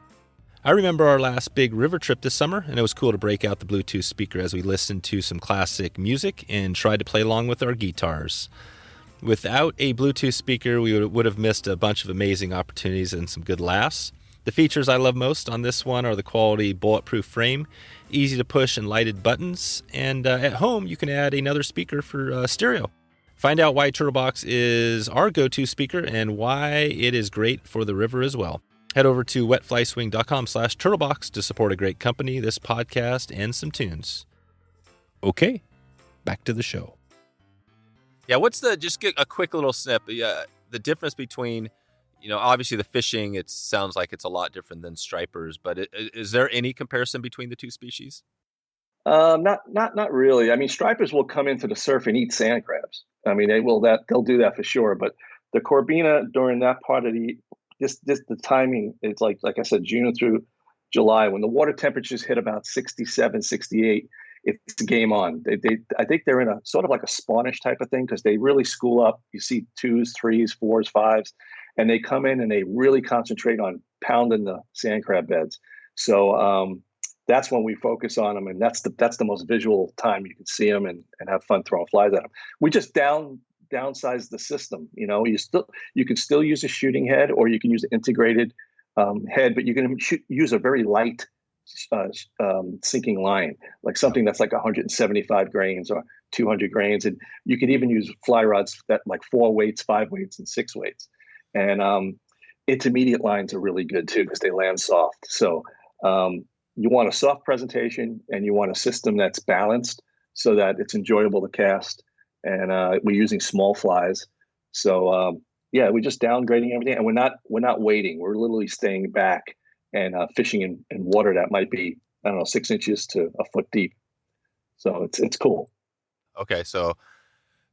I remember our last big river trip this summer, and it was cool to break out the Bluetooth speaker as we listened to some classic music and tried to play along with our guitars. Without a Bluetooth speaker, we would have missed a bunch of amazing opportunities and some good laughs. The features I love most on this one are the quality bulletproof frame, easy to push and lighted buttons, and at home you can add another speaker for stereo. Find out why Turtlebox is our go-to speaker and why it is great for the river as well. Head over to wetflyswing.com/turtlebox to support a great company, this podcast, and some tunes. Okay, back to the show. Yeah, just get a quick little snip. The difference between, obviously the fishing, it sounds like it's a lot different than stripers, but is there any comparison between the two species? Not really. I mean, stripers will come into the surf and eat sand crabs. I mean, they'll do that for sure. But the Corbina during that part of the timing, it's like I said, June through July, when the water temperatures hit about 67, 68, it's game on. I think they're in a sort of like a spawnish type of thing because they really school up. You see 2s, 3s, 4s, 5s, and they come in and they really concentrate on pounding the sand crab beds. So that's when we focus on them, and that's the most visual time you can see them and have fun throwing flies at them. We just downsize the system. You can still use a shooting head, or you can use an integrated head, but you can use a very light sinking line, like something that's like 175 grains or 200 grains, and you can even use fly rods that like 4 weights, 5 weights, and 6 weights. And intermediate lines are really good too because they land soft. So you want a soft presentation, and you want a system that's balanced so that it's enjoyable to cast. And we're using small flies, so we're just downgrading everything, and we're not waiting. We're literally staying back and fishing in water that might be, 6 inches to a foot deep. So it's cool. Okay, so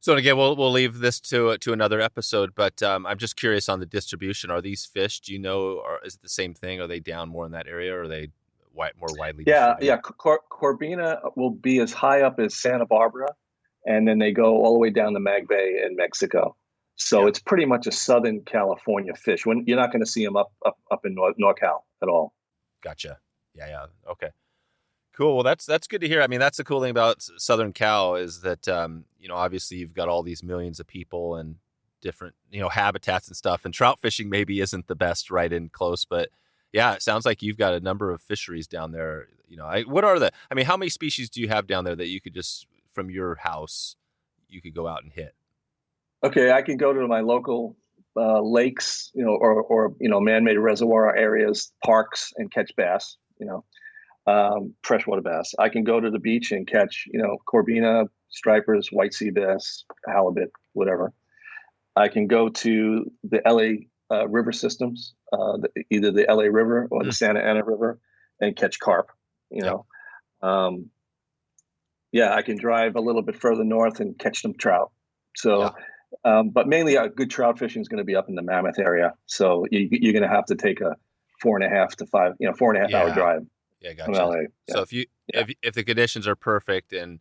again, we'll leave this to another episode. But I'm just curious on the distribution. Are these fish? Do you know, or is it the same thing? Are they down more in that area, or are they more widely distributed? Yeah. Corbina will be as high up as Santa Barbara, and then they go all the way down to Mag Bay in Mexico. So it's pretty much a Southern California fish. When you're not going to see them up in NorCal at all. Gotcha. Yeah. Okay. Cool. Well, that's good to hear. I mean, that's the cool thing about Southern Cal is that obviously you've got all these millions of people and different habitats and stuff. And trout fishing maybe isn't the best right in close, but yeah, it sounds like you've got a number of fisheries down there. How many species do you have down there that you could just from your house you could go out and hit? Okay, I can go to my local lakes, or man-made reservoir areas, parks, and catch bass, freshwater bass. I can go to the beach and catch, Corbina, stripers, white sea bass, halibut, whatever. I can go to the LA river systems, either the LA River or the Santa Ana River, and catch carp. I can drive a little bit further north and catch some trout. So, but mainly good trout fishing is going to be up in the Mammoth area. So you're going to have to take a 4.5 to 5, 4.5 hour drive gotcha. from LA. So if the conditions are perfect and,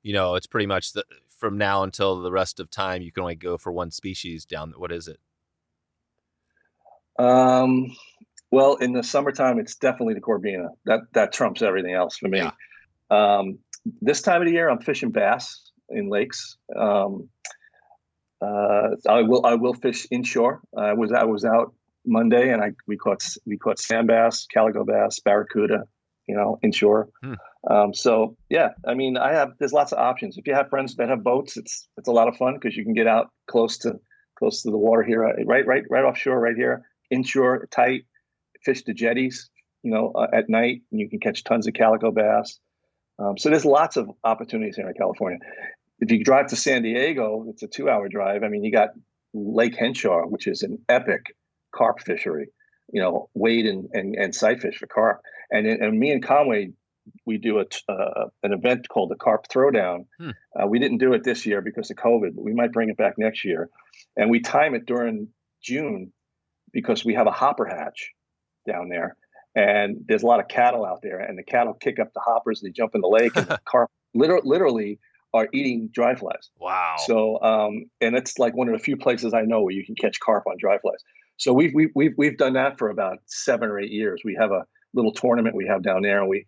it's pretty much from now until the rest of time, you can only go for one species down. What is it? Well, in the summertime, it's definitely the Corbina. That trumps everything else for me. Yeah. This time of the year, I'm fishing bass in lakes. I will fish inshore. I was out Monday and we caught sand bass, calico bass, barracuda, inshore. So yeah, I mean, there's lots of options. If you have friends that have boats, it's a lot of fun because you can get out close to the water here, right offshore, right here, inshore, tight, fish the jetties, at night, and you can catch tons of calico bass. So there's lots of opportunities here in California. If you drive to San Diego, it's a 2-hour drive. I mean, you got Lake Henshaw, which is an epic carp fishery, wade and sight fish for carp. And me and Conway, we do an event called the Carp Throwdown. We didn't do it this year because of COVID, but we might bring it back next year. And we time it during June because we have a hopper hatch down there. And there's a lot of cattle out there, and the cattle kick up the hoppers, they jump in the lake, and the carp literally are eating dry flies. Wow. So, and it's like one of the few places I know where you can catch carp on dry flies. So we've done that for about 7 or 8 years. We have a little tournament we have down there, and we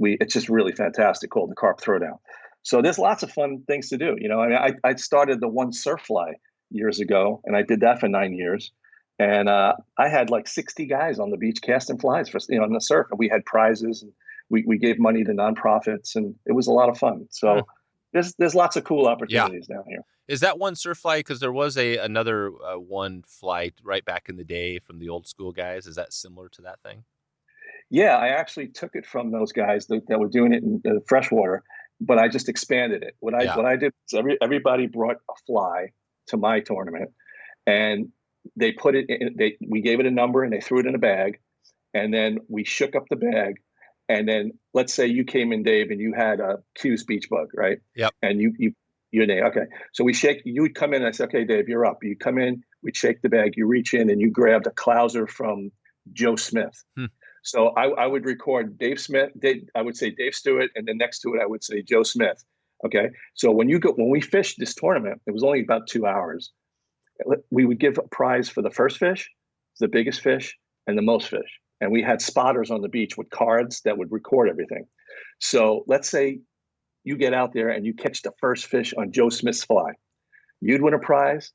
it's just really fantastic, called the Carp Throwdown. So there's lots of fun things to do. I mean, I started the One Surf Fly years ago, and I did that for 9 years. And I had like 60 guys on the beach casting flies for on the surf, and we had prizes, and we gave money to nonprofits, and it was a lot of fun. So there's lots of cool opportunities down here. Is that One Surf Fly? Because there was another one flight right back in the day from the old school guys. Is that similar to that thing? Yeah, I actually took it from those guys that were doing it in freshwater, but I just expanded it. What I did was everybody brought a fly to my tournament, and they put it in, we gave it a number, and they threw it in a bag, and then we shook up the bag, and then let's say you came in, Dave, and you had a Q's beach bug, right? Yep. And your name, okay. So you would come in, and I said, okay, Dave, you're up. You come in, we'd shake the bag, you reach in, and you grabbed a clouser from Joe Smith. So I would record Dave Smith. I would say Dave Stewart, and then next to it I would say Joe Smith. Okay. So when we fished this tournament, it was only about 2 hours. We would give a prize for the first fish, the biggest fish, and the most fish. And we had spotters on the beach with cards that would record everything. So let's say you get out there and you catch the first fish on Joe Smith's fly. You'd win a prize,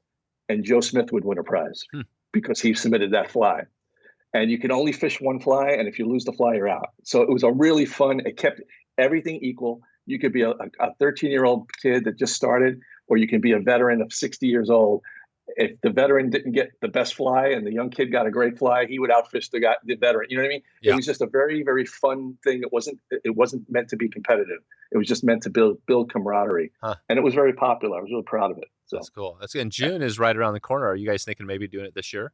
and Joe Smith would win a prize because he submitted that fly. And you can only fish one fly, and if you lose the fly, you're out. So it was a really fun, it kept everything equal. You could be a 13-year-old kid that just started, or you can be a veteran of 60 years old. If the veteran didn't get the best fly and the young kid got a great fly, he would outfish the veteran. You know what I mean? Yeah. It was just a very, very fun thing. It wasn't meant to be competitive. It was just meant to build camaraderie. And it was very popular. I was really proud of it. So that's cool. And June is right around the corner. Are you guys thinking maybe doing it this year?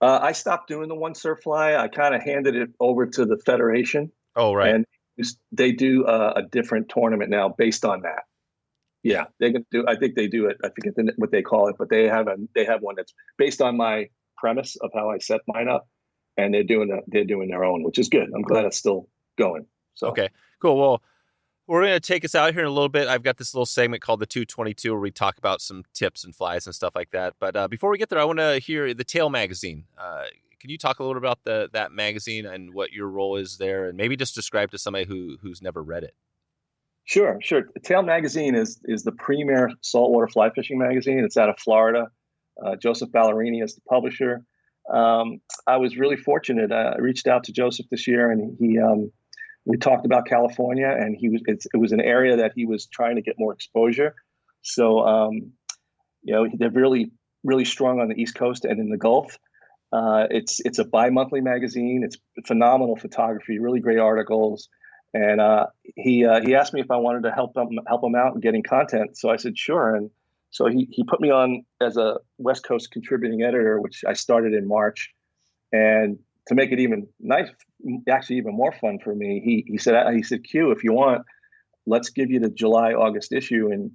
I stopped doing the One Surf Fly. I kind of handed it over to the Federation. Oh, right. And they do a different tournament now based on that. Yeah, they're gonna do. I think they do it. I forget what they call it, but they have one that's based on my premise of how I set mine up, and they're doing their own, which is good. I'm glad it's still going. So okay, cool. Well, we're gonna take us out here in a little bit. I've got this little segment called the 222 where we talk about some tips and flies and stuff like that. But before we get there, I want to hear the Tail magazine. Can you talk a little bit about that magazine and what your role is there, and maybe just describe to somebody who's never read it? Sure. Tail magazine is the premier saltwater fly fishing magazine. It's out of Florida. Joseph Ballerini is the publisher. I was really fortunate. I reached out to Joseph this year, and we talked about California, and it was an area that he was trying to get more exposure. So they're really, really strong on the East Coast and in the Gulf. It's a bi-monthly magazine. It's phenomenal photography, really great articles. And he asked me if I wanted to help him out in getting content. So I said, sure. And so he put me on as a West Coast contributing editor, which I started in March. And to make it even nice, actually even more fun for me, he said, Q, if you want, let's give you the July, August issue, and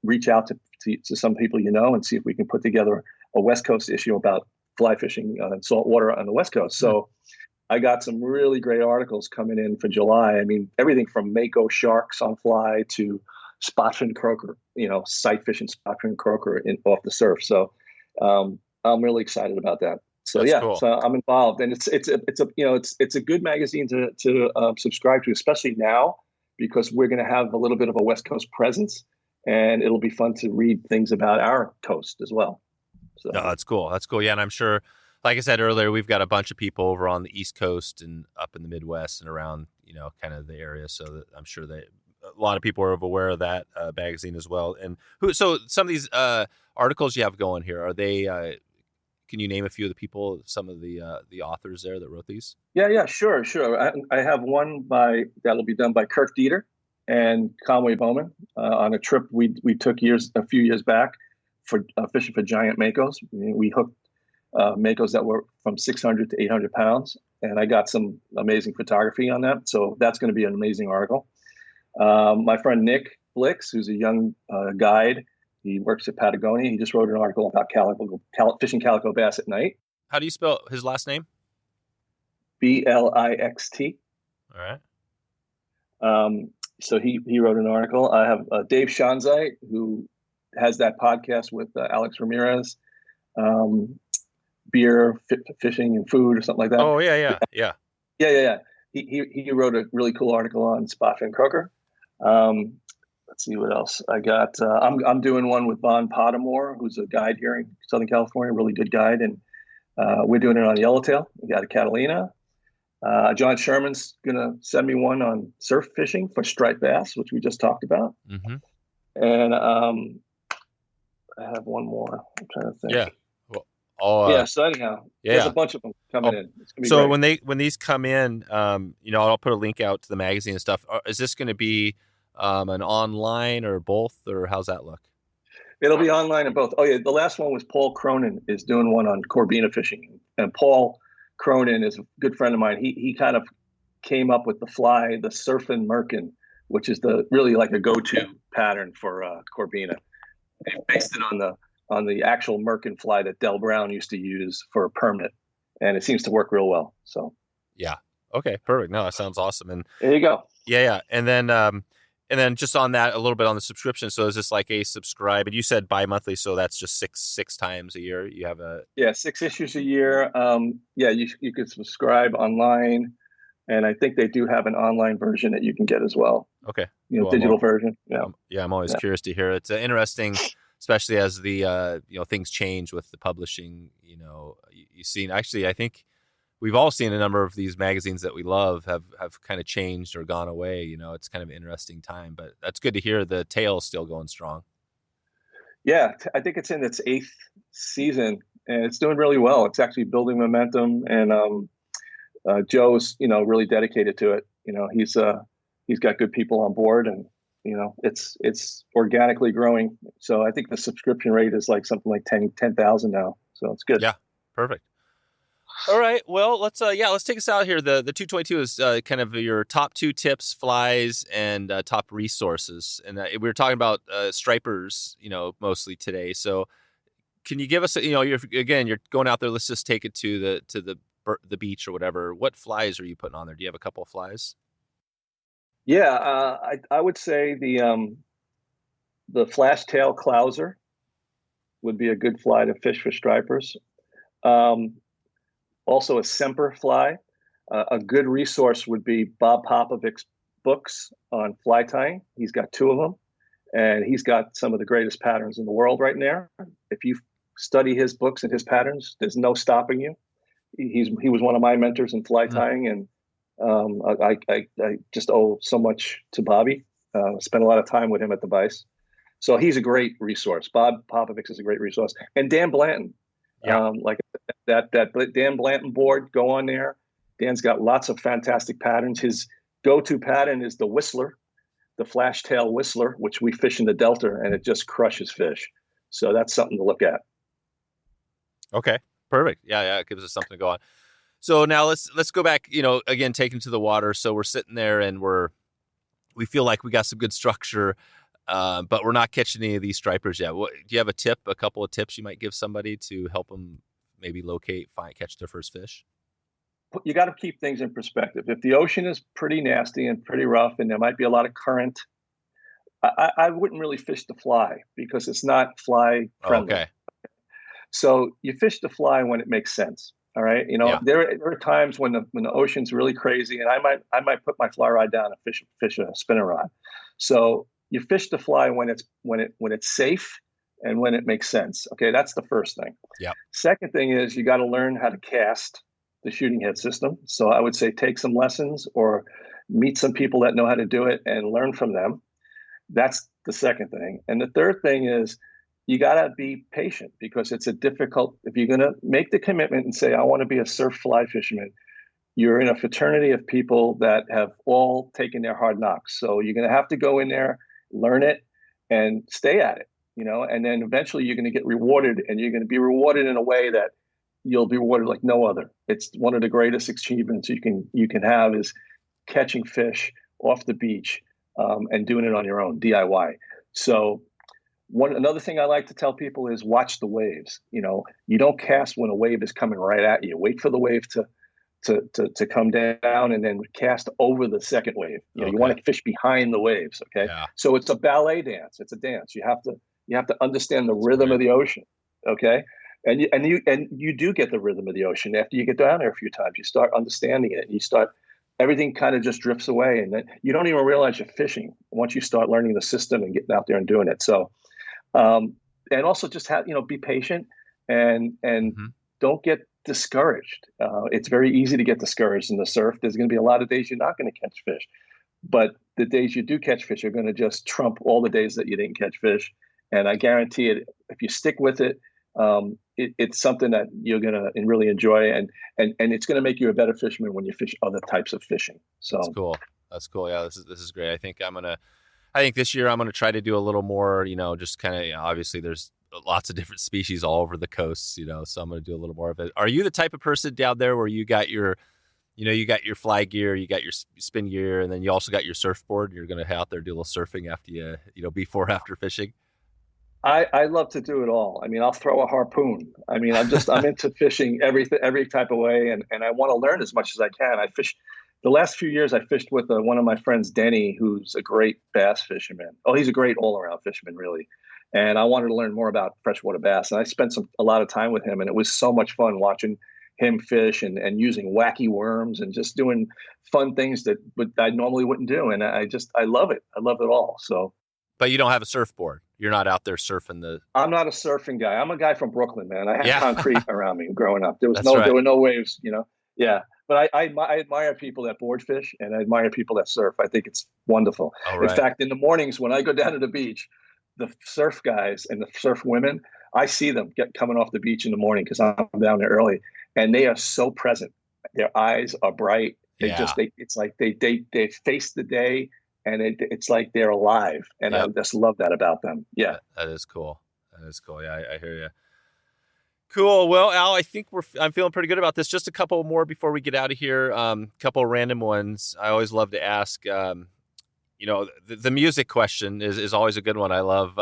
reach out to some people and see if we can put together a West Coast issue about fly fishing and saltwater on the West Coast. So I got some really great articles coming in for July. I mean, everything from mako sharks on fly to spotfin croaker, sight fishing spotfin croaker off the surf. So I'm really excited about that. So That's cool. So I'm involved, and it's a good magazine to subscribe to, especially now, because we're going to have a little bit of a West Coast presence, and it'll be fun to read things about our coast as well. So no, that's cool. That's cool. Yeah, and I'm sure, like I said earlier, we've got a bunch of people over on the East Coast and up in the Midwest and around, kind of the area. So that I'm sure that a lot of people are aware of that magazine as well. And so some of these articles you have going here, are they? Can you name a few of the people, some of the authors there that wrote these? Yeah, sure. I have one that'll be done by Kirk Dieter and Conway Bowman on a trip we took a few years back for fishing for giant makos. We hooked makos that were from 600 to 800 pounds, and I got some amazing photography on that. So that's going to be an amazing article. My friend Nick Blix, who's a young guide, he works at Patagonia. He just wrote an article about fishing calico bass at night. How do you spell his last name? Blixt. All right. So he wrote an article. I have Dave Shanzai, who has that podcast with Alex Ramirez, beer, fishing, and food, or something like that. Oh yeah. He wrote a really cool article on spotfin croaker. Let's see what else I got. I'm doing one with Von Pottermore, who's a guide here in Southern California, really good guide, and we're doing it on yellowtail. We got a Catalina. John Sherman's gonna send me one on surf fishing for striped bass, which we just talked about. Mm-hmm. And I have one more. I'm trying to think. Yeah. Well, So anyhow, there's a bunch of them coming in. It's gonna be so great. when these come in, I'll put a link out to the magazine and stuff. Is this going to be an online or both, or how's that look? It'll be online and both. Oh yeah, the last one was Paul Cronin is doing one on Corbina fishing, and Paul Cronin is a good friend of mine. He kind of came up with the surfing merkin, which is really like a go-to pattern for Corbina. He based it on the actual merkin fly that Del Brown used to use for a permit, and it seems to work real well. So yeah, okay, perfect. No, that sounds awesome. And there you go. Yeah, and then just on that, a little bit on the subscription. So is this like a subscribe? And you said bi-monthly, so that's just six times a year. You have 6 issues a year. You could subscribe online, and I think they do have an online version that you can get as well. Okay, digital version. Yeah, I'm always curious to hear. It's interesting, especially as the things change with the publishing. You've seen, actually, I think we've all seen a number of these magazines that we love have kind of changed or gone away. It's kind of an interesting time, but that's good to hear the tail is still going strong. Yeah, I think it's in its 8th season, and it's doing really well. It's actually building momentum, and Joe's really dedicated to it. He's got good people on board, and it's organically growing. So I think the subscription rate is like something like 10,000 now. So it's good. Yeah, perfect. All right. Well, let's take us out here. The 222 is kind of your top 2 tips, flies, and top resources. And we were talking about stripers, mostly today. So can you give us, you're going out there. Let's just take it to the beach or whatever. What flies are you putting on there? Do you have a couple of flies? Yeah, I would say the flash tail clouser would be a good fly to fish for stripers. Also a Semper fly. A good resource would be Bob Popovich's books on fly tying. He's got 2 of them, and he's got some of the greatest patterns in the world right there. If you study his books and his patterns, there's no stopping you. He was one of my mentors in fly tying, and I just owe so much to Bobby. Spent a lot of time with him at the Vice. So he's a great resource. Bob Popovich is a great resource. And Dan Blanton. Yeah. Like that Dan Blanton board, go on there. Dan's got lots of fantastic patterns. His go-to pattern is the Whistler, the flash tail Whistler, which we fish in the Delta, and it just crushes fish. So that's something to look at. Okay, perfect. Yeah, it gives us something to go on. So now let's go back, again, taken to the water. So we're sitting there and we feel like we got some good structure, but we're not catching any of these stripers yet. Do you have a couple of tips you might give somebody to help them maybe catch their first fish? You got to keep things in perspective. If the ocean is pretty nasty and pretty rough and there might be a lot of current, I wouldn't really fish the fly because it's not fly friendly. Okay. So you fish the fly when it makes sense. All right. Yeah. There are times when the ocean's really crazy and I might put my fly rod down and fish a spinner rod. So you fish the fly when it's safe and when it makes sense. Okay. That's the first thing. Yeah. Second thing is you got to learn how to cast the shooting head system. So I would say take some lessons or meet some people that know how to do it and learn from them. That's the second thing. And the third thing is you got to be patient because it's if you're going to make the commitment and say, I want to be a surf fly fisherman, you're in a fraternity of people that have all taken their hard knocks. So you're going to have to go in there, learn it, and stay at it, and then eventually you're going to get rewarded, and you're going to be rewarded in a way that you'll be rewarded like no other. It's one of the greatest achievements you can have is catching fish off the beach and doing it on your own, DIY. So another thing I like to tell people is watch the waves. You don't cast when a wave is coming right at you. Wait for the wave to come down and then cast over the second wave. You want to fish behind the waves. Okay. Yeah. So it's a ballet dance. It's a dance. You have to understand the rhythm of the ocean. Okay. And you do get the rhythm of the ocean after you get down there a few times. You start understanding it. And everything kind of just drifts away, and then you don't even realize you're fishing once you start learning the system and getting out there and doing it. So, and also just be patient and don't get discouraged. It's very easy to get discouraged in the surf. There's going to be a lot of days you're not going to catch fish, but the days you do catch fish are going to just trump all the days that you didn't catch fish. And I guarantee it, if you stick with it, it's something that you're going to really enjoy, and it's going to make you a better fisherman when you fish other types of fishing. So That's cool. Yeah, this is great. I think this year I'm gonna try to do a little more. Just kind of obviously there's lots of different species all over the coast. So I'm gonna do a little more of it. Are you the type of person down there where you got your fly gear, you got your spin gear, and then you also got your surfboard? And you're gonna head out there do a little surfing after before after fishing? I love to do it all. I mean, I'll throw a harpoon. I mean, I'm into fishing every type of way, and I want to learn as much as I can. I fish. The last few years, I fished with one of my friends, Denny, who's a great bass fisherman. Oh, he's a great all-around fisherman, really. And I wanted to learn more about freshwater bass, and I spent a lot of time with him, and it was so much fun watching him fish and using wacky worms and just doing fun things that I normally wouldn't do. And I love it. I love it all. So. But you don't have a surfboard. You're not out there surfing I'm not a surfing guy. I'm a guy from Brooklyn, man. I had concrete around me growing up. There were no waves, Yeah. But I admire people that board fish, and I admire people that surf. I think it's wonderful. Right. In fact, in the mornings when I go down to the beach, the surf guys and the surf women, I see them coming off the beach in the morning because I'm down there early, and they are so present. Their eyes are bright. It's like they face the day, and it's like they're alive. And I just love that about them. Yeah. That is cool. Yeah, I hear you. Cool. Well, Al, I think I'm feeling pretty good about this. Just a couple more before we get out of here. Couple of random ones. I always love to ask. The music question is always a good one. I love.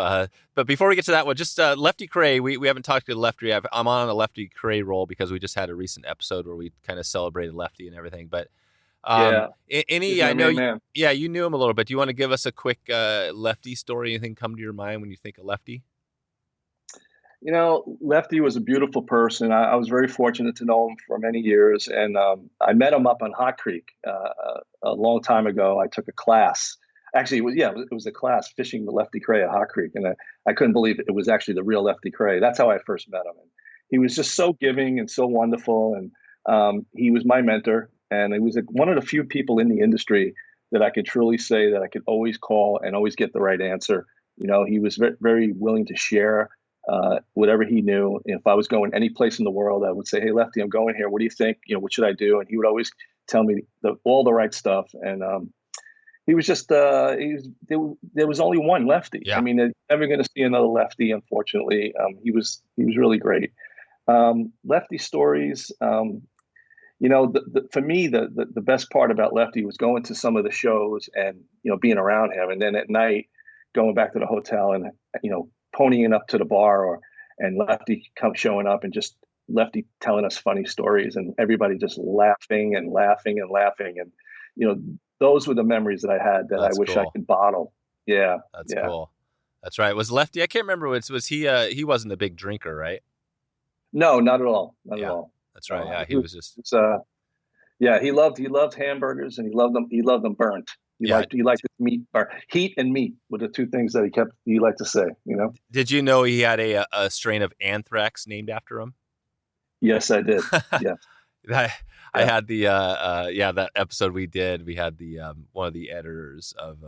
But before we get to that one, just Lefty Kreh. We haven't talked to Lefty. I'm on a Lefty Kreh roll because we just had a recent episode where we kind of celebrated Lefty and everything. But I know you knew him a little bit. Do you want to give us a quick Lefty story? Anything come to your mind when you think of Lefty? Lefty was a beautiful person. I was very fortunate to know him for many years. And I met him up on Hot Creek a long time ago. I took a class. Actually, it was a class fishing the Lefty Kreh at Hot Creek. And I couldn't believe it was actually the real Lefty Kreh. That's how I first met him. And he was just so giving and so wonderful. And he was my mentor. And he was one of the few people in the industry that I could truly say that I could always call and always get the right answer. He was very, very willing to share whatever he knew. If I was going any place in the world, I would say, "Hey, Lefty, I'm going here. What do you think? What should I do?" And he would always tell me all the right stuff. And he was just there was only one Lefty. Yeah. I mean, they're never going to see another Lefty. Unfortunately, he was really great. Lefty stories. for me, the best part about Lefty was going to some of the shows and, being around him. And then at night, going back to the hotel and, ponying up to the bar and Lefty showing up and just Lefty telling us funny stories and everybody just laughing and laughing and laughing. And, those were the memories that I had that That's I wish cool. I could bottle. Yeah. That's cool. That's right. Was Lefty, I can't remember, was he wasn't a big drinker, right? No, not at all. Not at all. That's right. Yeah. He was just, he loved hamburgers and he loved them burnt. He liked meat, or heat and meat were the two things that he liked to say, Did you know he had a strain of anthrax named after him? Yes, I did. Yeah. I had that episode we did. We had the one of the editors of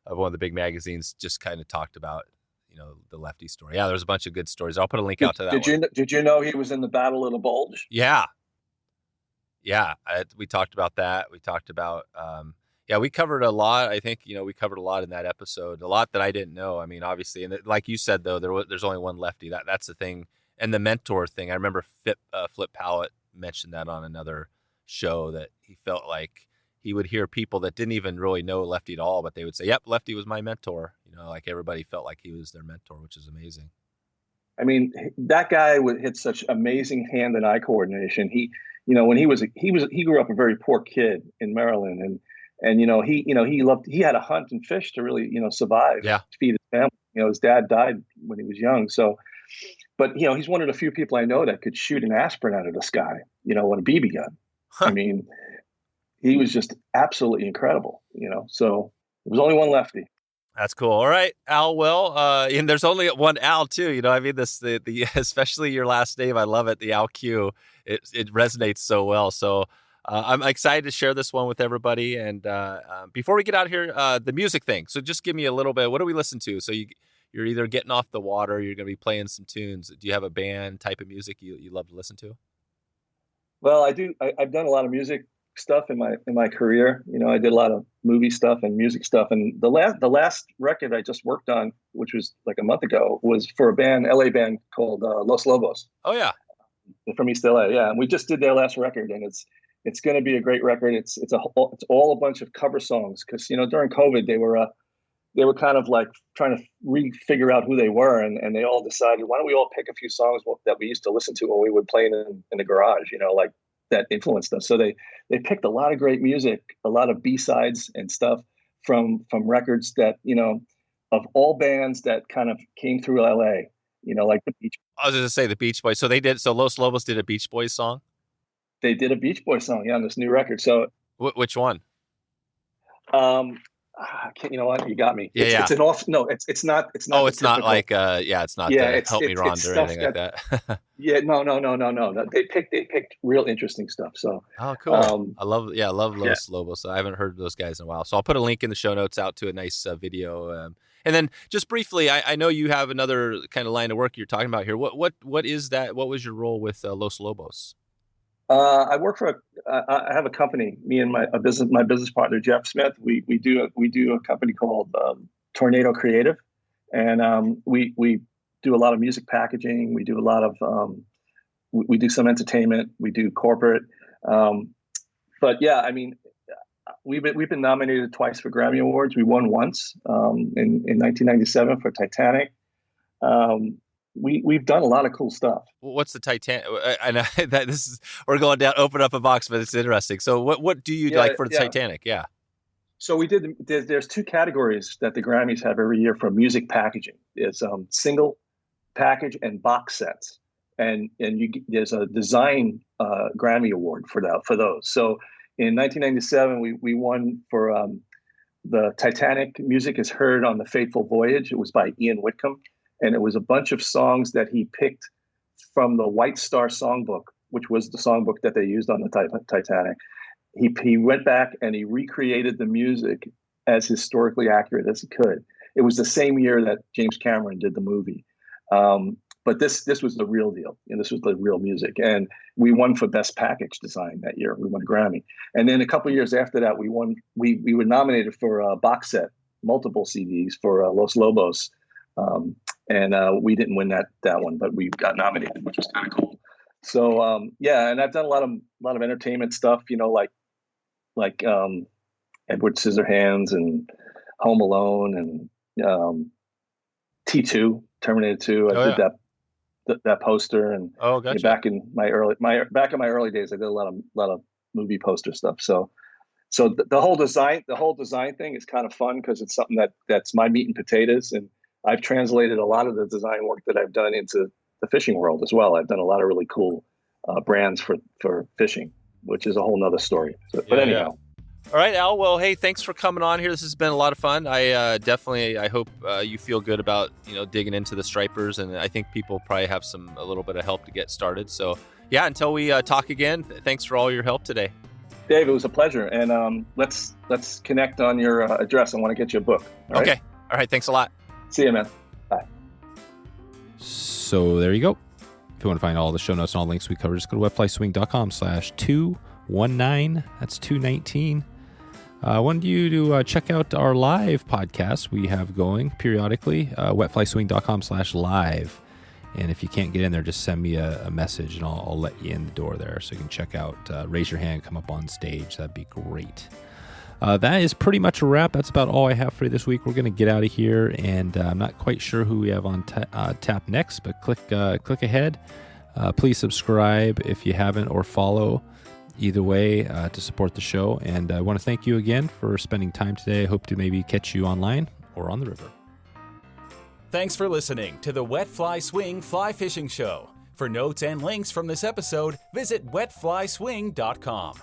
one of the big magazines just kind of talked about the Lefty story. Yeah, there's a bunch of good stories. I'll put a link out to that. Did you know he was in the Battle of the Bulge? Yeah. We talked about that. We talked about we covered a lot. I think we covered a lot in that episode. A lot that I didn't know. I mean, obviously, and like you said though, there's only one Lefty. That's the thing. And the mentor thing. I remember Flip Pallett mentioned that on another show, that he felt like he would hear people that didn't even really know Lefty at all, but they would say, "Yep, Lefty was my mentor." Like everybody felt like he was their mentor, which is amazing. I mean, that guy would hit such amazing hand and eye coordination. He grew up a very poor kid in Maryland, and he had to hunt and fish to really survive, to feed his family. His dad died when he was young, so. But he's one of the few people I know that could shoot an aspirin out of the sky, with a BB gun. Huh. I mean, he was just absolutely incredible. So there was only one Lefty. That's cool. All right, Al. Well, and there's only one Al too. I mean, the especially your last name, I love it. The Al Q, it resonates so well. So I'm excited to share this one with everybody. And before we get out of here, the music thing. So just give me a little bit. What do we listen to? So you're either getting off the water, you're going to be playing some tunes. Do you have a band type of music you love to listen to? Well, I do. I've done a lot of music stuff in my career. I did a lot of movie stuff and music stuff. And the last record I just worked on, which was like a month ago, was for a LA band called Los Lobos. Oh yeah, from East LA. Yeah, and we just did their last record, and it's going to be a great record. It's all a bunch of cover songs because during COVID they were kind of like trying to refigure out who they were. And they all decided, why don't we all pick a few songs that we used to listen to when we would play in the garage, like that influenced us. So they picked a lot of great music, a lot of B-sides and stuff from records that, of all bands that kind of came through LA, like the Beach Boys. I was going to say the Beach Boys. So Los Lobos did a Beach Boys song? They did a Beach Boys song, on this new record. So which one? You know what? You got me. Yeah, it's an off. No, it's not. It's not. Oh, it's not like it's not. Yeah, Help Me Rhonda or anything like that. Yeah, no. They picked real interesting stuff. So cool. I love Los Lobos. I haven't heard those guys in a while, so I'll put a link in the show notes out to a nice video. And then just briefly, I know you have another kind of line of work you're talking about here. What is that? What was your role with Los Lobos? I work for I have a company. Me and my business partner Jeff Smith. We do a company called Tornado Creative, and we do a lot of music packaging. We do a lot of we do some entertainment. We do corporate. But yeah, I mean, we've been nominated twice for Grammy Awards. We won once in 1997 for Titanic. We've done a lot of cool stuff. What's the Titanic? I know that we're going down, open up a box, but it's interesting. So what do you like for the Titanic? Yeah. So we did. There's two categories that the Grammys have every year for music packaging. It's single package and box sets, and there's a design Grammy award for those. So in 1997, we won for the Titanic. Music is heard on the Fateful Voyage. It was by Ian Whitcomb. And it was a bunch of songs that he picked from the White Star Songbook, which was the songbook that they used on the Titanic. He went back and he recreated the music as historically accurate as he could. It was the same year that James Cameron did the movie. But this was the real deal. And this was the real music. And we won for Best Package Design that year. We won a Grammy. And then a couple of years after that, we were nominated for a box set, multiple CDs for Los Lobos. And we didn't win that one, but we got nominated, which was kind of cool. So yeah, and I've done a lot of entertainment stuff, like Edward Scissorhands and Home Alone and T2, Terminator 2. I did that poster, and Gotcha. back in my early days, I did a lot of movie poster stuff. So the whole design thing is kind of fun because it's something that's my meat and potatoes, and I've translated a lot of the design work that I've done into the fishing world as well. I've done a lot of really cool brands for fishing, which is a whole nother story. But anyhow. All right, Al. Well, hey, thanks for coming on here. This has been a lot of fun. I hope you feel good about digging into the stripers, and I think people probably have a little bit of help to get started. So yeah, until we talk again, thanks for all your help today. Dave, it was a pleasure, and let's connect on your address. I want to get you a book. Okay. Right? All right. Thanks a lot. See you, man. Bye. So there you go. If you want to find all the show notes and all the links we covered, just go to wetflyswing.com/219. That's 219. I wanted you to check out our live podcast we have going periodically, wetflyswing.com/live. And if you can't get in there, just send me a message and I'll let you in the door there so you can check out, raise your hand, come up on stage. That'd be great. That is pretty much a wrap. That's about all I have for you this week. We're going to get out of here, and I'm not quite sure who we have on tap next, but click ahead. Please subscribe if you haven't, or follow. Either way, to support the show. And I want to thank you again for spending time today. I hope to maybe catch you online or on the river. Thanks for listening to the Wet Fly Swing Fly Fishing Show. For notes and links from this episode, visit wetflyswing.com.